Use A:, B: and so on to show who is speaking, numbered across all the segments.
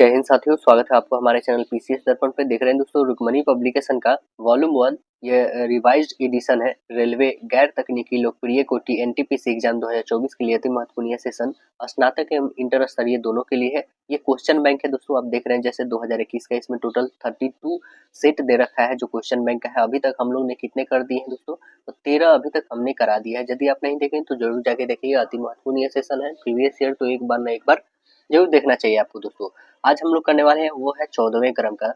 A: जय हिंद साथियों, स्वागत है आपको हमारे चैनल पीसीएस दर्पण पे। देख रहे हैं दोस्तों रुक्मणी पब्लिकेशन का वॉल्यूम 1 ये रिवाइज्ड एडिशन है। रेलवे गैर तकनीकी लोकप्रिय कोटि एनटीपीसी एग्जाम 2024 के लिए अति महत्वपूर्ण यह सेशन स्नातक एवं इंटर स्तरीय दोनों के लिए है। ये क्वेश्चन बैंक है दोस्तों, आप देख रहे हैं जैसे 2021 का। इसमें टोटल 32 सेट दे रखा है जो क्वेश्चन बैंक का है। अभी तक हम लोग ने कितने कर दिए हैं दोस्तों? तो 13 अभी तक हमने करा दिया है। यदि आप नहीं देखें तो जरूर जाके देखिएगा, अति महत्वपूर्ण यह सेशन है। प्रीवियस ईयर तो एक बार न एक बार जरूर देखना चाहिए आपको दोस्तों। आज हम लोग करने वाले हैं वो है 14वें क्रम का।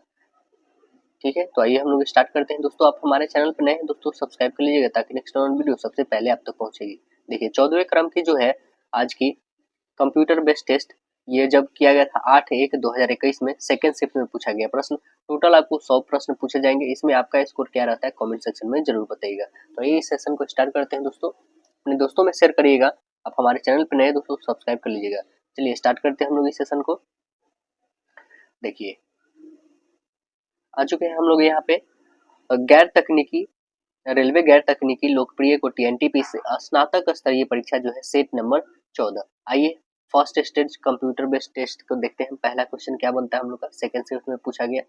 A: ठीक है, तो आइए हम लोग स्टार्ट करते हैं दोस्तों। आप हमारे चैनल पर नए हैं दोस्तों, सब्सक्राइब कर लीजिएगा ताकि नेक्स्ट वीडियो सबसे पहले आप तक पहुंचेगी। देखिए 14वें क्रम की जो है आज की कंप्यूटर बेस्ड टेस्ट, ये जब किया गया था 8/1/2021 में सेकेंड शिफ्ट में पूछा गया प्रश्न। टोटल आपको 100 प्रश्न पूछे जाएंगे। इसमें आपका स्कोर क्या रहता है कमेंट सेक्शन में जरूर बताइएगा। तो ये इस सेशन को स्टार्ट करते हैं दोस्तों। अपने दोस्तों में शेयर करिएगा। आप हमारे चैनल पर नए दोस्तों सब्सक्राइब कर लीजिएगा। चलिए स्टार्ट करते हैं हम लोग इस सेशन को। देखिए आ चुके हैं हम लोग यहाँ पे गैर तकनीकी रेलवे गैर तकनीकी लोकप्रिय कोटि एनटीपीसी स्नातक स्तरीय परीक्षा जो है सेट नंबर 14। आइए first stage computer based test को देखते हैं। पहला क्वेश्चन क्या बनता है हम लोग का, सेकंड शिफ्ट में पूछा गया।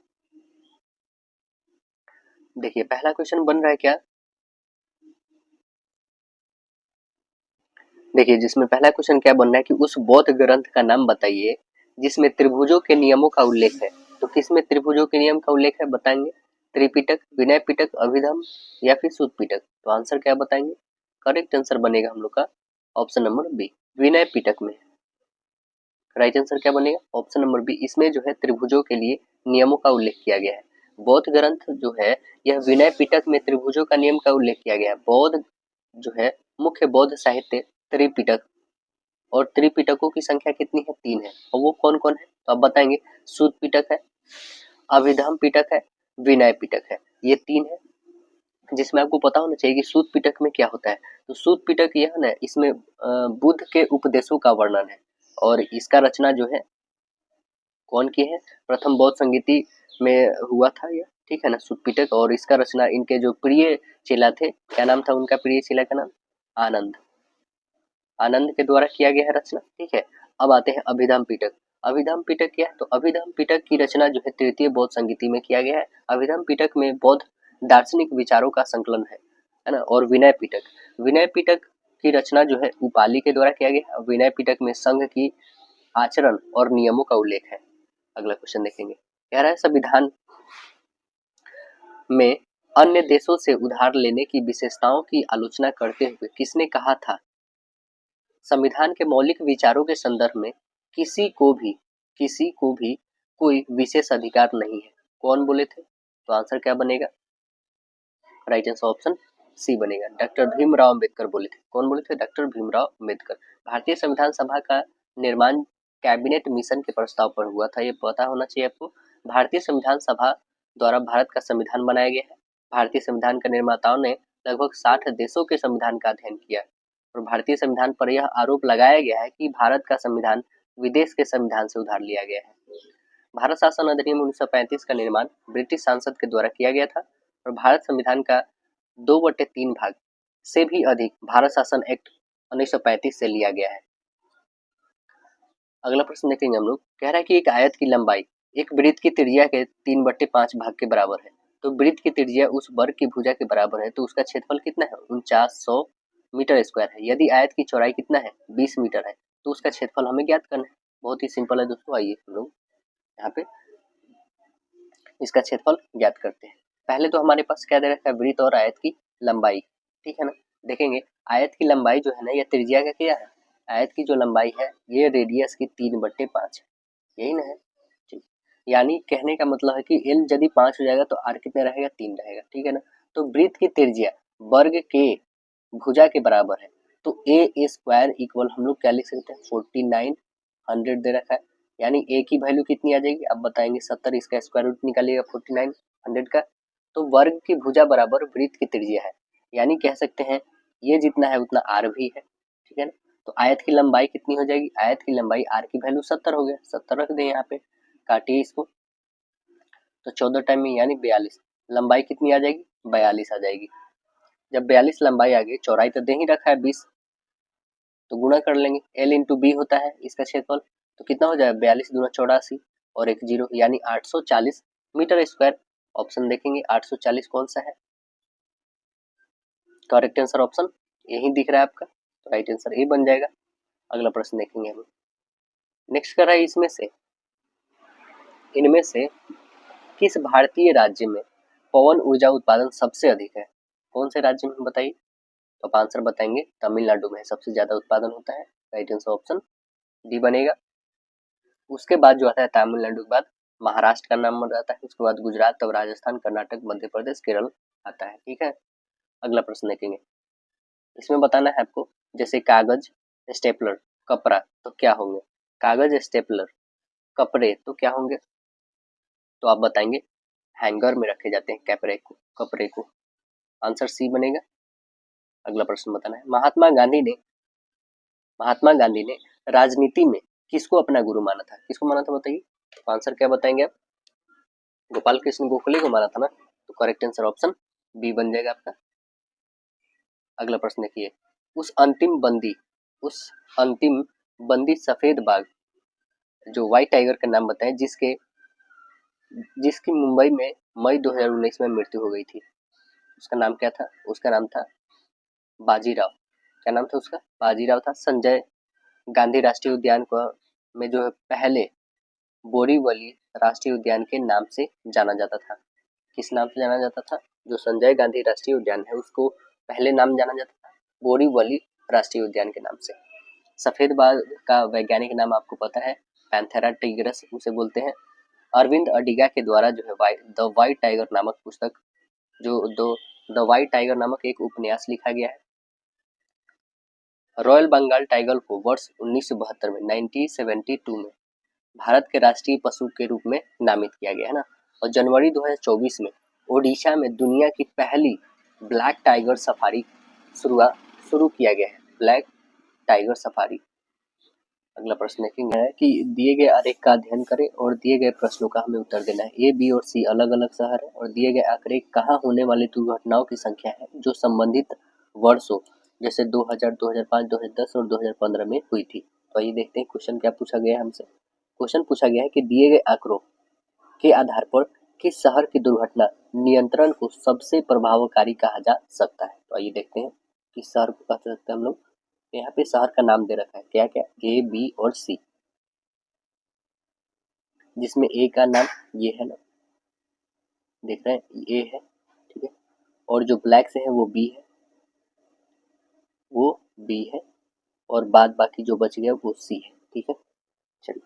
A: देखिए पहला क्वेश्चन बन रहा है क्या, देखिए जिसमें पहला क्वेश्चन क्या बन रहा है कि उस बौद्ध ग्रंथ का नाम बताइए जिसमें त्रिभुजों के नियमों का उल्लेख है। तो किसमें त्रिभुजों के नियम का उल्लेख है बताएंगे? त्रिपिटक, विनय पिटक, अभिधम या फिर सूत पिटक। तो आंसर क्या बताएंगे? करेक्ट आंसर बनेगा हम लोग का option number B, Vinaya Pitaka में। राइट आंसर क्या बनेगा? Option number B. इसमें जो है त्रिभुजों के लिए नियमों का उल्लेख किया गया है। बौद्ध ग्रंथ जो है यह विनय पिटक में त्रिभुजों का नियम का उल्लेख किया गया है। बौद्ध जो है मुख्य बौद्ध साहित्य त्रिपिटक, और त्रिपिटकों की संख्या कितनी है? 3 है। और वो कौन कौन है तो आप बताएंगे? सूत पिटक है, अभिधम पिटक है, विनय पिटक है। ये 3 है जिसमें आपको पता होना चाहिए कि सूत पिटक में क्या होता है। तो सूत पिटक यह ना, इसमें बुद्ध के उपदेशों का वर्णन है और इसका रचना जो है कौन की है? प्रथम बौद्ध संगीति में हुआ था यह, ठीक है ना, सूत पिटक। और इसका रचना इनके जो प्रिय चेला थे, क्या नाम था उनका प्रिय चेला का नाम? आनंद। आनंद के द्वारा किया गया है रचना, ठीक है। अब आते हैं अभिधम पिटक। अभिधम पिटक क्या है? तो अभिधम पिटक की रचना जो है तृतीय बौद्ध संगीति में किया गया है। अभिधम पिटक में बौद्ध दार्शनिक विचारों का संकलन है ना। और विनय पिटक, विनय पिटक की रचना जो है उपाली के द्वारा किया गया है। विनय पिटक में संघ की आचरण और नियमों का उल्लेख है। अगला क्वेश्चन देखेंगे, कह रहा है संविधान में अन्य देशों से उधार लेने की विशेषताओं की आलोचना करते हुए किसने कहा था? संविधान के मौलिक विचारों के संदर्भ में किसी को भी कोई विशेष अधिकार नहीं है। कौन बोले थे? तो आंसर क्या बनेगा? राइट आंसर ऑप्शन सी बनेगा, डॉक्टर भीमराव अंबेडकर बोले थे। कौन बोले थे? डॉक्टर भीमराव अंबेडकर। भारतीय संविधान सभा का निर्माण कैबिनेट मिशन के प्रस्ताव पर हुआ था, ये पता होना चाहिए आपको। भारतीय संविधान सभा द्वारा भारत का संविधान बनाया गया है। भारतीय संविधान के निर्माताओं ने लगभग 60 देशों के संविधान का अध्ययन किया और भारतीय संविधान पर यह आरोप लगाया गया है कि भारत का संविधान विदेश के संविधान से उधार लिया गया है। भारत शासन अधिनियम 1935 का निर्माण ब्रिटिश सांसद के द्वारा किया गया था और भारत संविधान का 2/3 भाग से भी अधिक भारत शासन एक्ट 1935 से लिया गया है। अगला प्रश्न देखेंगे हम लोग, कह रहा है कि एक आयत की लंबाई एक वृत्त की त्रिज्या के 3/5 भाग के बराबर है। तो वृत्त की त्रिज्या उस वर्ग की भुजा के बराबर है, तो उसका क्षेत्रफल कितना है? 4900 मीटर स्क्वायर है। यदि आयत की चौड़ाई कितना है? 20 मीटर है, तो उसका क्षेत्रफल हमें ज्ञात करना है। बहुत ही सिंपल है दोस्तों, आइए हम लोग यहाँ पे इसका क्षेत्रफल ज्ञात करते हैं। पहले तो हमारे पास क्या दे रखा है? वृत्त और आयत की लंबाई, ठीक है ना। देखेंगे आयत की लंबाई जो है ना, यह त्रिज्या का क्या है? आयत की जो लंबाई है ये रेडियस की 3/5 है, यही ना है, ठीक। यानी कहने का मतलब है कि एल यदि 5 हो जाएगा तो आर कितना रहेगा? 3 रहेगा, ठीक है ना। तो वृत्त की त्रिज्या वर्ग के भुजा के बराबर है, तो ए स्क्वायर इक्वल हम लोग क्या लिख सकते हैं? 4900 दे रखा है, यानी ए की वैल्यू कितनी आ जाएगी? अब बताएंगे 70, इसका स्क्वायर रूट निकालिएगा 4900 का। तो वर्ग की भुजा बराबर वृत्त की त्रिज्या है, यानी कह सकते हैं ये जितना है उतना आर भी है, ठीक है ना। तो आयत की लंबाई कितनी हो जाएगी? आयत की लंबाई आर की वैल्यू 70 हो गया, 70 रख दें यहाँ पे, काटिए इसको। तो 14 टाइम में यानी 42, लंबाई कितनी आ जाएगी? 42 आ जाएगी। जब 42 लंबाई आ गई, चौड़ाई तो दे ही रखा है 20, तो गुणा कर लेंगे। एल इंटू बी होता है इसका क्षेत्रफल, तो कितना हो जाएगा? 42 दूना 84, और एक 0 यानी 840 मीटर स्क्वायर। ऑप्शन देखेंगे 840 कौन सा है? करेक्ट आंसर ऑप्शन यही दिख रहा है आपका, तो राइट आंसर ए बन जाएगा। अगला प्रश्न देखेंगे हम। नेक्स्ट कर रहा है इनमें से किस भारतीय राज्य में पवन ऊर्जा उत्पादन सबसे अधिक है? कौन से राज्य में बताइए? तो आप आंसर बताएंगे तमिलनाडु में सबसे ज्यादा उत्पादन होता है। राइट आंसर ऑप्शन डी बनेगा। उसके बाद जो आता है तमिलनाडु के बाद महाराष्ट्र का नाम बन जाता है, उसके बाद गुजरात, तब राजस्थान, कर्नाटक, मध्य प्रदेश, केरल आता है। ठीक है, अगला प्रश्न देखेंगे। इसमें बताना है आपको, जैसे कागज, स्टेपलर, कपड़ा तो क्या होंगे? कागज, स्टेपलर, कपड़े तो क्या होंगे? तो आप बताएंगे हैंगर में रखे जाते हैं कपड़े को। आंसर सी बनेगा। अगला प्रश्न बताना है, महात्मा गांधी ने राजनीति में किसको अपना गुरु माना था? किसको माना था बताइए? तो आंसर क्या बताएंगे आप? गोपाल कृष्ण गोखले को माना था ना, तो करेक्ट आंसर ऑप्शन बी बन जाएगा आपका। अगला प्रश्न देखिए, उस अंतिम बंदी सफेद बाघ जो व्हाइट टाइगर का नाम बताएं जिसकी मुंबई में मई 2019 में मृत्यु हो गई थी। उसका नाम क्या था? उसका नाम था बाजीराव। क्या नाम था उसका? बाजीराव था। संजय गांधी राष्ट्रीय उद्यान को में जो है पहले बोरीवली राष्ट्रीय उद्यान के नाम से जाना जाता था। किस नाम से जाना जाता था? जो संजय गांधी राष्ट्रीय उद्यान है उसको पहले नाम जाना जाता था बोरीवली राष्ट्रीय उद्यान के नाम से। सफेद बाघ का वैज्ञानिक नाम आपको पता है, पैंथेरा टिग्रिस उसे बोलते हैं। अरविंद अडिगा के द्वारा जो है द व्हाइट टाइगर नामक पुस्तक द व्हाइट टाइगर नामक एक उपन्यास लिखा गया है। रॉयल बंगाल टाइगर को वर्ष 1972 में 1972 में भारत के राष्ट्रीय पशु के रूप में नामित किया गया है ना। और जनवरी 2024 में ओडिशा में दुनिया की पहली ब्लैक टाइगर सफारी शुरू किया गया है। Black tiger safari. अगला प्रश्न देखेंगे कि दिए गए आरेख का अध्ययन करें और दिए गए प्रश्नों का हमें उत्तर देना है। ए, बी और सी अलग अलग शहर है और दिए गए आंकड़े कहाँ होने वाली दुर्घटनाओं की संख्या है जो संबंधित वर्षों जैसे 2000, 2005, 2010 और 2015 में हुई थी। तो ये देखते हैं क्वेश्चन क्या पूछा गया है हमसे। क्वेश्चन पूछा गया है कि दिए गए आंकड़ों के आधार पर किस शहर की दुर्घटना नियंत्रण को सबसे प्रभावकारी कहा जा सकता है। तो आइए देखते हैं किस शहर को कह सकते हैं हम लोग। यहाँ पे शहर का नाम दे रखा है क्या क्या, ए, बी और सी, जिसमें ए का नाम ये है ना, देख रहे हैं ए है, ठीक है। और जो ब्लैक से है वो बी है और बाद बाकी जो बच गया वो सी है, ठीक है। चलिए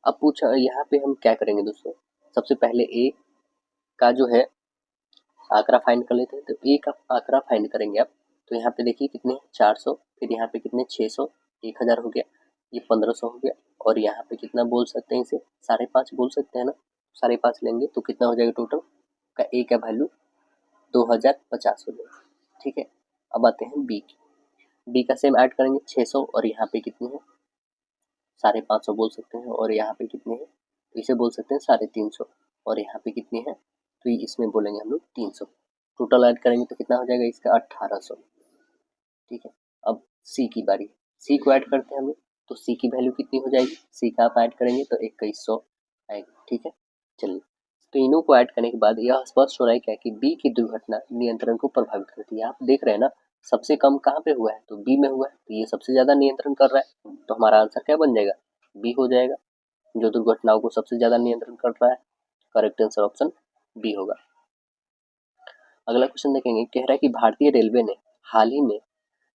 A: अब पूछा यहाँ पे हम क्या करेंगे दोस्तों, सबसे पहले ए का जो है आंकड़ा फाइंड कर लेते हैं। तो ए का आंकड़ा फाइंड करेंगे आप, तो यहाँ पे देखिए कितने 400, फिर यहाँ पे कितने 600, 1000 हो गया, ये 1500 हो गया और यहाँ पे कितना बोल सकते हैं इसे 5.5 बोल सकते हैं ना। 5.5 लेंगे तो कितना हो जाएगा टोटल का ए का वैल्यू 2050 हो जाएगा, ठीक है। अब आते हैं बी का सेम ऐड करेंगे 600 और यहाँ पे कितनी है 550 बोल सकते हैं और यहाँ पे कितने हैं तो इसे बोल सकते हैं 350 और यहाँ पे कितनी है तो इसमें बोलेंगे हम लोग 300। टोटल ऐड करेंगे तो कितना हो जाएगा इसका 1800, ठीक है। अब सी की बारी, सी को ऐड करते हैं हम लोग, तो सी की वैल्यू कितनी हो जाएगी, सी का आप ऐड करेंगे तो 2100 आएगा, ठीक है। चलिए तीनों को ऐड करने के बाद यह स्पष्ट हो रहा है क्या कि बी की दुर्घटना नियंत्रण को प्रभावित करती है। आप देख रहे हैं ना सबसे कम कहाँ पे हुआ है तो बी में हुआ है, तो ये सबसे ज्यादा नियंत्रण कर रहा है, तो हमारा आंसर क्या बन जाएगा बी हो जाएगा, जो दुर्घटनाओं को सबसे ज्यादा नियंत्रण कर रहा है। करेक्ट आंसर ऑप्शन बी होगा। अगला क्वेश्चन देखेंगे, कह रहा है कि भारतीय रेलवे ने हाल ही में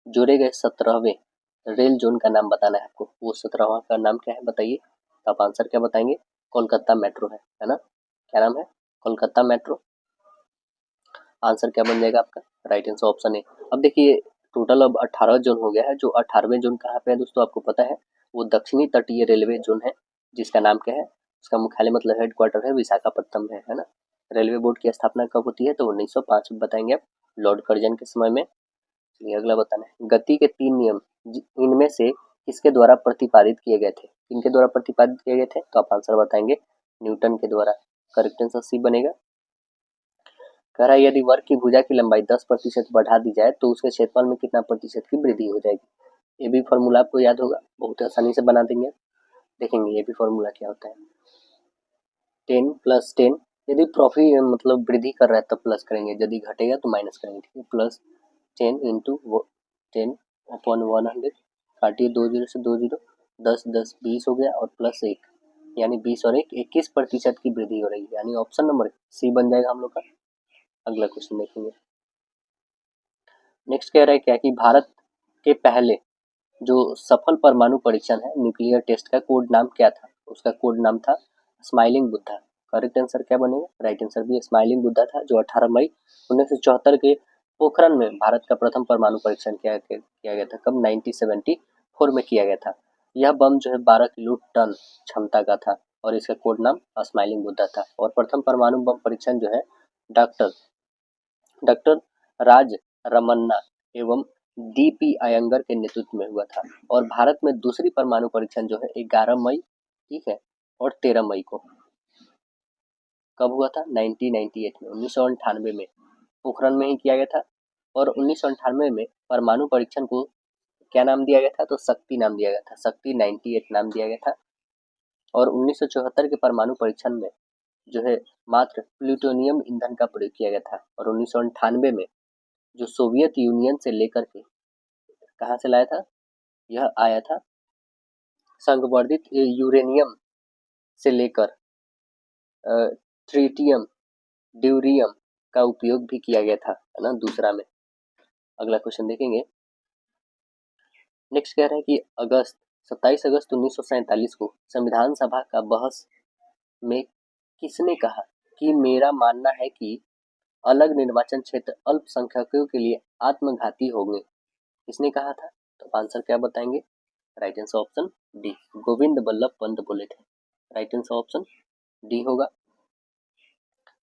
A: जोड़े गए 17वें रेल जोन का नाम बताना है आपको। वो 17वां का नाम क्या है बताइए। तो आप आंसर क्या बताएंगे, कोलकाता मेट्रो है ना। क्या नाम है, कोलकाता मेट्रो। आंसर क्या बन जाएगा आपका, राइट आंसर ऑप्शन ए। अब देखिए टोटल अब 18 जोन हो गया है। जो 18वें जोन कहाँ पे है दोस्तों आपको पता है, वो दक्षिणी तटीय रेलवे जोन है, जिसका नाम क्या है, उसका मुख्यालय मतलब हेडक्वार्टर है विशाखापट्टनम में, है ना। रेलवे बोर्ड की स्थापना कब होती है तो 1905 में बताएंगे आप, लॉर्ड कर्जन के समय में। चलिए अगला बताना है, गति के 3 नियम इनमें से किसके द्वारा प्रतिपादित किए गए थे, किनके द्वारा प्रतिपादित किए गए थे, तो आप आंसर बताएंगे न्यूटन के द्वारा। करेक्ट आंसर सी बनेगा। कह रहा है यदि वर्ग की भुजा की लंबाई 10% बढ़ा दी जाए तो उसके क्षेत्रफल में कितना प्रतिशत की वृद्धि हो जाएगी। ये भी फॉर्मूला आपको याद होगा, बहुत आसानी से बना देंगे। देखेंगे ये भी फॉर्मूला क्या होता है। 10 प्लस 10, यदि प्रॉफिट मतलब वृद्धि कर रहा है तब प्लस करेंगे, यदि घटेगा तो माइनस करेंगे, ठीक है। प्लस 10 इंटू 10 अपॉन 100, काटिए 2 जीरो से 2 जीरो, 10 10 20 हो गया और प्लस 1, यानी 20 और 1 21% की वृद्धि हो रही है, यानी ऑप्शन नंबर सी बन जाएगा हम लोग का। अगला क्वेश्चन देखेंगे। नेक्स्ट कह रहा है क्या कि भारत के पहले जो सफल परमाणु परीक्षण है न्यूक्लियर टेस्ट का कोड नाम क्या था? उसका कोड नाम था स्माइलिंग बुद्धा। करेक्ट आंसर क्या बनेगा? राइट आंसर भी स्माइलिंग बुद्धा था, जो 18 मई 1974 के पोखरण में भारत का प्रथम परमाणु परीक्षण किया गया था। कब? 1974 में किया गया था। यह बम जो है 12 किलो टन क्षमता का था और इसका कोड नाम स्माइलिंग बुद्धा था। और प्रथम परमाणु बम परीक्षण जो है डॉक्टर राज रमन्ना एवं डी.पी. अयंगर के नेतृत्व में हुआ था। और भारत में दूसरी परमाणु परीक्षण जो है 11 मई, ठीक है, और 13 मई को कब हुआ था? 1998 में, 1998 में पोखरण में ही किया गया था। और 1998 में परमाणु परीक्षण को क्या नाम दिया गया था? तो शक्ति नाम दिया गया था, शक्ति 98 नाम दिया गया था। और 1974 के परमाणु परीक्षण में जो है मात्र प्लूटोनियम ईंधन का प्रयोग किया गया था। और 1998 में जो सोवियत यूनियन से लेकर के कहाँ से लाया था? यह आया था संवर्धित यूरेनियम से लेकर ट्रिटियम, ड्यूरियम का उपयोग भी किया गया था, है ना, दूसरा में। अगला क्वेश्चन देखेंगे। नेक्स्ट कह रहा है कि 27 अगस्त 1947 को संविधान सभा का बहस में किसने कहा कि मेरा मानना है कि अलग निर्वाचन क्षेत्र अल्पसंख्यकों के लिए आत्मघाती होंगे? किसने कहा था? तो आंसर क्या बताएंगे? Right answer option D, Govind Ballabh Pant बोले थे। राइट आंसर ऑप्शन डी होगा।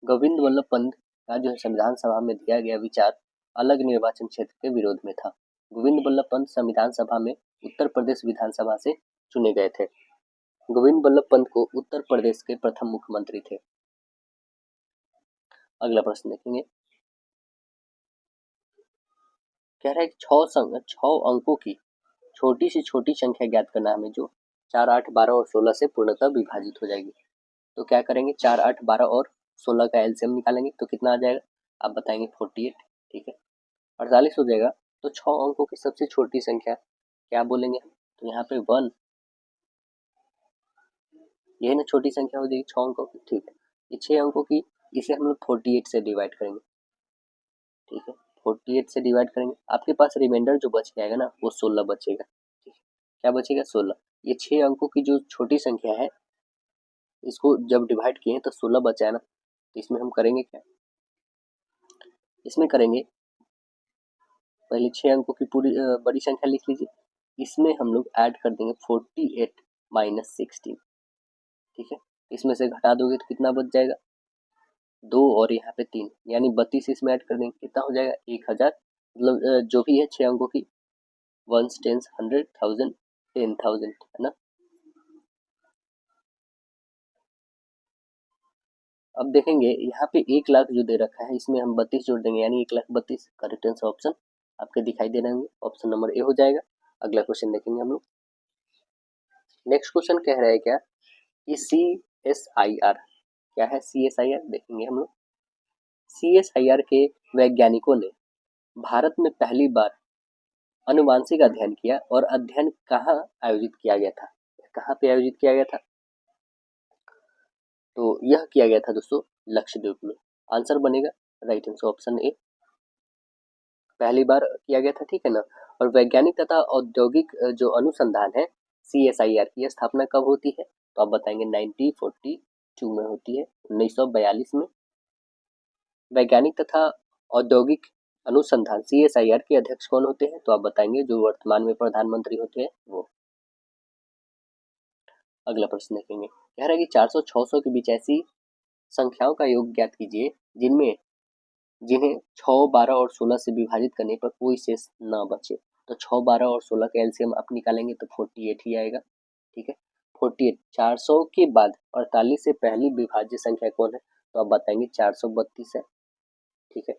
A: गोविंद बल्लभ पंत का जो है संविधान सभा में दिया गया विचार अलग निर्वाचन क्षेत्र के विरोध में था। गोविंद बल्लभ पंत संविधान सभा में उत्तर प्रदेश विधानसभा से चुने गए थे। गोविंद बल्लभ पंत को उत्तर प्रदेश के प्रथम मुख्यमंत्री थे। अगला प्रश्न देखेंगे। कह रहा है 6 अंकों की छोटी से छोटी संख्या ज्ञात करना हमें, जो 4, 8, 12 और 16 से पूर्णतः विभाजित हो जाएगी। तो क्या करेंगे? 4, 8, 12 और 16 का एलसीएम निकालेंगे तो कितना आ जाएगा? आप बताएंगे 48, ठीक है, 48 हो जाएगा। तो 6 अंकों की सबसे छोटी संख्या क्या बोलेंगे हम? तो यहाँ पे 1, यही ना छोटी संख्या हो जाएगी 6 अंकों की, ठीक है। ये 6 अंकों की, इसे हम लोग 48 से डिवाइड करेंगे, ठीक है, 48 से डिवाइड करेंगे। आपके पास रिमाइंडर जो बच जाएगा ना वो 16 बचेगा, ठीक है। क्या बचेगा? 16। ये 6 अंकों की जो छोटी संख्या है इसको जब डिवाइड किए तो 16 बचा है ना, तो इसमें हम करेंगे क्या? इसमें करेंगे पहले 6 अंकों की पूरी बड़ी संख्या लिख लीजिए, इसमें हम लोग ऐड कर देंगे 48 माइनस 16, ठीक है। इसमें से घटा दोगे तो कितना बच जाएगा? 2 और यहाँ पे 3, यानी 32 इसमें ऐड कर देंगे, कितना हो जाएगा? 1000, मतलब जो भी है 6 अंकों की, 1s, 10s, 100, 1000, 10,000, है ना। अब देखेंगे यहाँ पे 1 लाख जो दे रखा है इसमें हम 32 जोड़ देंगे, यानी 1,32,000। करेक्ट आंसर ऑप्शन आपके दिखाई दे रहे होंगे, ऑप्शन नंबर ए हो जाएगा। अगला क्वेश्चन देखेंगे हम लोग। नेक्स्ट क्वेश्चन कह रहा है क्या कि CSIR क्या है? CSIR देखेंगे हम लोग। CSIR के वैज्ञानिकों ने भारत में पहली बार अनुवांशिक अध्ययन किया और अध्ययन कहाँ आयोजित किया गया था? कहाँ पे आयोजित किया गया था? तो यह किया गया था दोस्तों लक्षद्वीप में। आंसर बनेगा राइट आंसर ऑप्शन ए, पहली बार किया गया था, ठीक है ना। और वैज्ञानिक तथा औद्योगिक जो अनुसंधान है CSIR की स्थापना कब होती है? तो आप बताएंगे 1942 में होती है, 1942 में। वैज्ञानिक तथा औद्योगिक अनुसंधान CSIR के अध्यक्ष कौन होते हैं? तो आप बताएंगे जो वर्तमान में प्रधानमंत्री होते हैं वो। अगला प्रश्न देखेंगे। कह रहा है कि 400 600 के बीच ऐसी संख्याओं का योग ज्ञात कीजिए जिन्हें 6, 12 और 16 से विभाजित करने पर कोई शेष ना बचे। तो 6, 12 और 16 का एलसीएम आप निकालेंगे तो 48 ही आएगा, ठीक है। 48, 400 के बाद 48 से पहली विभाज्य संख्या कौन है? तो आप बताएंगे 432 है, ठीक है।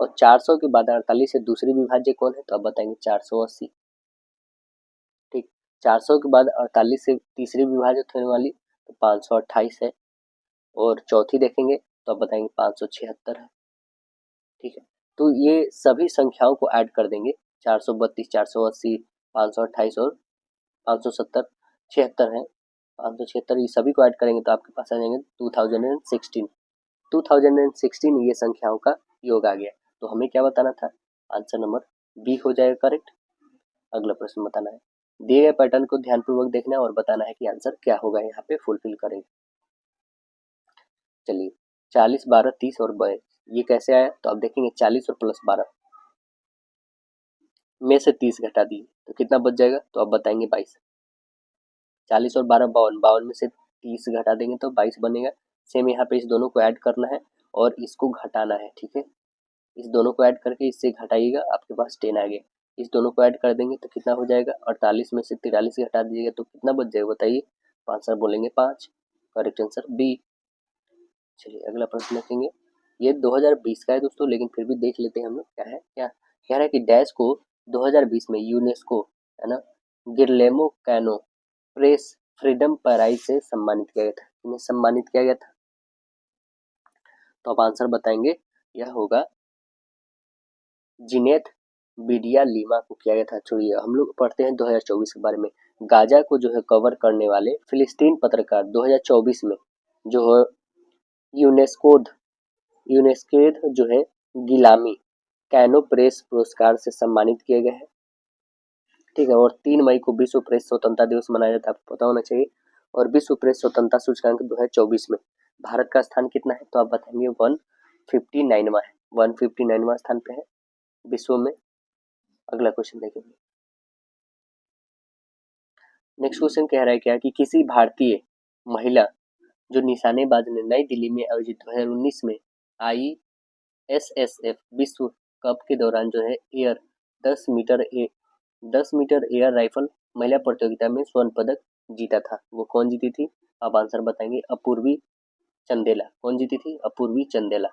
A: और 400 के बाद 48 से दूसरी विभाज्य कौन है? तो आप बताएंगे 480, ठीक। 400 के बाद 48 से तीसरी विभाजित होने वाली तो 528 है। और चौथी देखेंगे तो आप बताएंगे 576 है। ठीक है, तो ये सभी संख्याओं को ऐड कर देंगे, 432, 480, 528 और 570, 76 है, 576, ये सभी को ऐड करेंगे तो आपके पास आ जाएंगे 2016। 2016 ये संख्याओं का योग आ गया। तो हमें क्या बताना था, आंसर नंबर बी हो जाएगा करेक्ट। अगला प्रश्न बताना है, दिए गए पैटर्न को ध्यानपूर्वक देखना है और बताना है कि आंसर क्या होगा, यहाँ पे फुलफिल करेंगे। चलिए 40, 12, 30 और 22 ये कैसे आया, तो आप देखेंगे 40 और प्लस 12 में से 30 घटा दिए तो कितना बच जाएगा, तो आप बताएंगे 22। 40 और 12 52, 52 में से 30 घटा देंगे तो 22 बनेगा। सेम यहाँ पे इस दोनों को ऐड करना है और इसको घटाना है। ठीक है, इस दोनों को ऐड करके इससे घटाइएगा, आपके पास 10 आ गया। इस दोनों को ऐड कर देंगे तो कितना हो जाएगा, 48 में से 43 घटा दीजिएगा तो कितना बच जाएगा बताइए। आंसर बोलेंगे 5, करेक्ट आंसर बी। चलिए अगला प्रश्न देखेंगे, ये 2020 का है दोस्तों, लेकिन फिर भी देख लेते हैं हम लोग क्या है। क्या कह रहा है कि डैश को 2020 में यूनेस्को है ना गिरलेमो कैनो प्रेस फ्रीडम प्राइज से सम्मानित किया गया था। इन्हें सम्मानित किया गया था, तो आप आंसर बताएंगे, यह होगा जिनेथ बिडिया लीमा को किया गया था। छोड़िए हम लोग पढ़ते हैं 2024 के बारे में। गाजा को जो है कवर करने वाले फिलिस्तीन पत्रकार 2024 में जो है यूनेस्कोद यूनेस्केड जो है गिलामी कैनो प्रेस पुरस्कार से सम्मानित किए गए हैं। ठीक है, और 3 मई को विश्व प्रेस स्वतंत्रता दिवस मनाया जाता है, आपको पता होना चाहिए। और विश्व प्रेस स्वतंत्रता सूचकांक 2024 में भारत का स्थान कितना है, तो आप बताएंगे 159वां है, 159वां स्थान पे है विश्व में। अगला क्वेश्चन देखेंगे, नेक्स्ट क्वेश्चन कह रहा है क्या कि किसी भारतीय महिला जो निशानेबाज ने नई दिल्ली में आयोजित 2019 में ISSF विश्व कप के दौरान जो है 10 मीटर एयर राइफल महिला प्रतियोगिता में स्वर्ण पदक जीता था, वो कौन जीती थी। आप आंसर बताएंगे अपूर्वी चंदेला। कौन जीती थी, अपूर्वी चंदेला।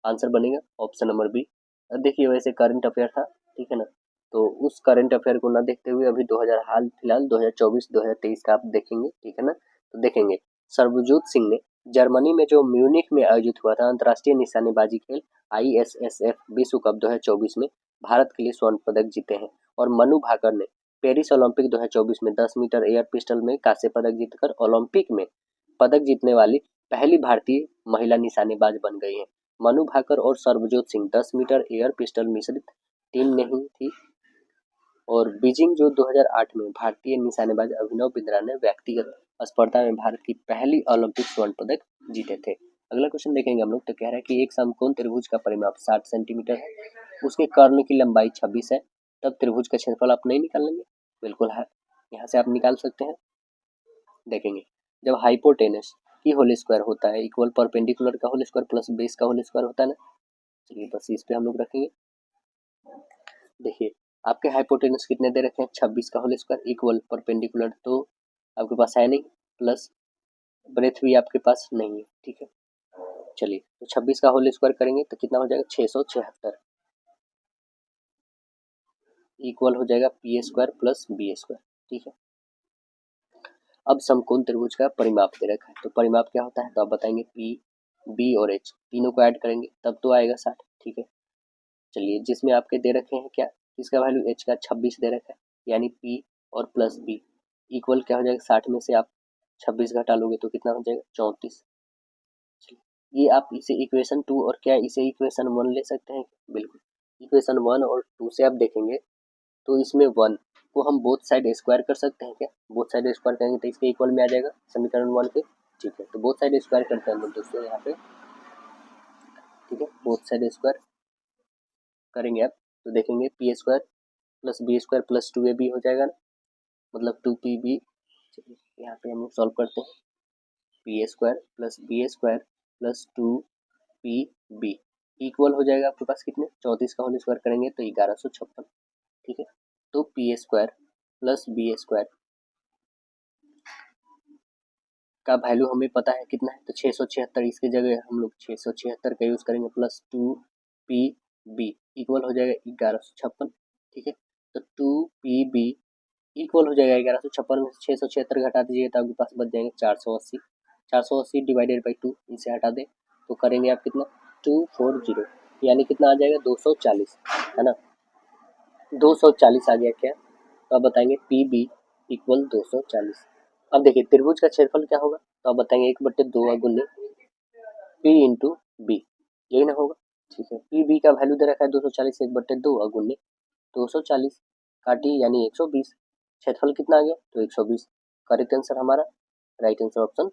A: आंसर बनेगा ऑप्शन नंबर बी। अब देखिए वैसे करंट अफेयर था, ठीक है ना, तो उस करंट अफेयर को ना देखते हुए अभी 2000 हाल फिलहाल 2024 2023 का आप देखेंगे, ठीक है ना। तो देखेंगे सर्वजोत सिंह ने जर्मनी में जो म्यूनिख में आयोजित हुआ था अंतर्राष्ट्रीय निशानेबाजी खेल ISSF विश्व कप 2024 में भारत के लिए स्वर्ण पदक जीते हैं। और मनु भाकर ने पेरिस ओलंपिक 2024 में 10 मीटर एयर पिस्टल में कांस्य पदक जीतकर ओलंपिक में पदक जीतने वाली पहली भारतीय महिला निशानेबाज बन गई हैं। मनु भाकर और Sarabjot Singh 10 metre air pistol मिश्रित टीम नहीं थी। और बीजिंग जो 2008 में भारतीय निशानेबाज अभिनव बिंद्रा ने व्यक्तिगत स्पर्धा में भारत की पहली ओलंपिक स्वर्ण पदक जीते थे। अगला क्वेश्चन देखेंगे हम लोग, तो कह रहा है कि एक समकोण त्रिभुज का परिमाप 60 सेंटीमीटर है, उसके कर्ण की लंबाई 26 है, तब त्रिभुज का क्षेत्रफल आप नहीं निकाल लेंगे, बिल्कुल है, यहाँ से आप निकाल सकते हैं। देखेंगे जब हाइपोटेनस की होल स्क्वायर होता है इक्वल परपेंडिकुलर का होल स्क्वायर प्लस बेस का होल स्क्वायर होता है ना। चलिए बस इस पे हम लोग रखेंगे। देखिए आपके हाइपोटेनस कितने दे रखे हैं, 26 का होल स्क्वायर इक्वल परपेंडिकुलर तो आपके पास है नहीं, प्लस ब्रेथ भी आपके पास नहीं है, ठीक है। चलिए तो 26 का होल स्क्वायर करेंगे तो कितना हो जाएगा 676 इक्वल हो जाएगा P square plus B square, ठीक है। अब समकोण त्रिभुज का परिमाप दे रखा है, तो परिमाप क्या होता है, तो आप बताएंगे पी बी और एच तीनों को ऐड करेंगे तब तो आएगा 60, ठीक है। चलिए जिसमें आपके दे रखे हैं क्या, इसका वैल्यू एच का 26 दे रखा है, यानी पी और प्लस बी इक्वल क्या हो जाएगा 60 में से आप 26 घटा लोगे तो कितना हो जाएगा 34। ये आप इसे इक्वेशन 2 और क्या इसे इक्वेशन 1 ले सकते हैं, बिल्कुल इक्वेशन 1 और 2 से आप देखेंगे तो इसमें 1 को हम बोथ साइड स्क्वायर कर सकते हैं क्या, बोथ साइड स्क्वायर करेंगे तो इसके इक्वल में आ जाएगा समीकरण 1 के, ठीक है। तो बोथ साइड स्क्वायर करते हैं हम लोग दोस्तों यहाँ पे, ठीक है, बोथ साइड स्क्वायर करेंगे आप तो देखेंगे P square plus B square plus 2ab हो जाएगा ना, मतलब 2pb। यहाँ पे हम लोग सॉल्व करते हैं, P square plus B square plus 2pb equal हो जाएगा आपके पास कितने 34 का होल स्क्वायर करेंगे तो 1156, ठीक है। तो P square plus B square का वैल्यू हमें पता है कितना है, तो 676, इसकी जगह हम लोग 676 का यूज करेंगे प्लस 2pb इक्वल हो जाएगा 1156, ठीक है। तो 2pb इक्वल हो जाएगा 1156 में 676 घटा दीजिए तो आपके पास बच जाएंगे 480, 480 डिवाइडेड बाई 2, इसे हटा दें तो करेंगे आप कितना 240, यानी कितना आ जाएगा 240, है ना। 240 आ गया क्या, तो आप बताएंगे पी बी इक्वल 240। अब देखिए त्रिभुज का क्षेत्रफल क्या होगा, तो आप बताएंगे 1/2 गुने पी इंटू बी, यही ना होगा। ठीक है, पी बी का वैल्यू दे रखा है 240, 1/2 गुने 240 काटिए यानी 120, क्षेत्रफल कितना आ गया तो 120। करेक्ट आंसर हमारा राइट आंसर ऑप्शन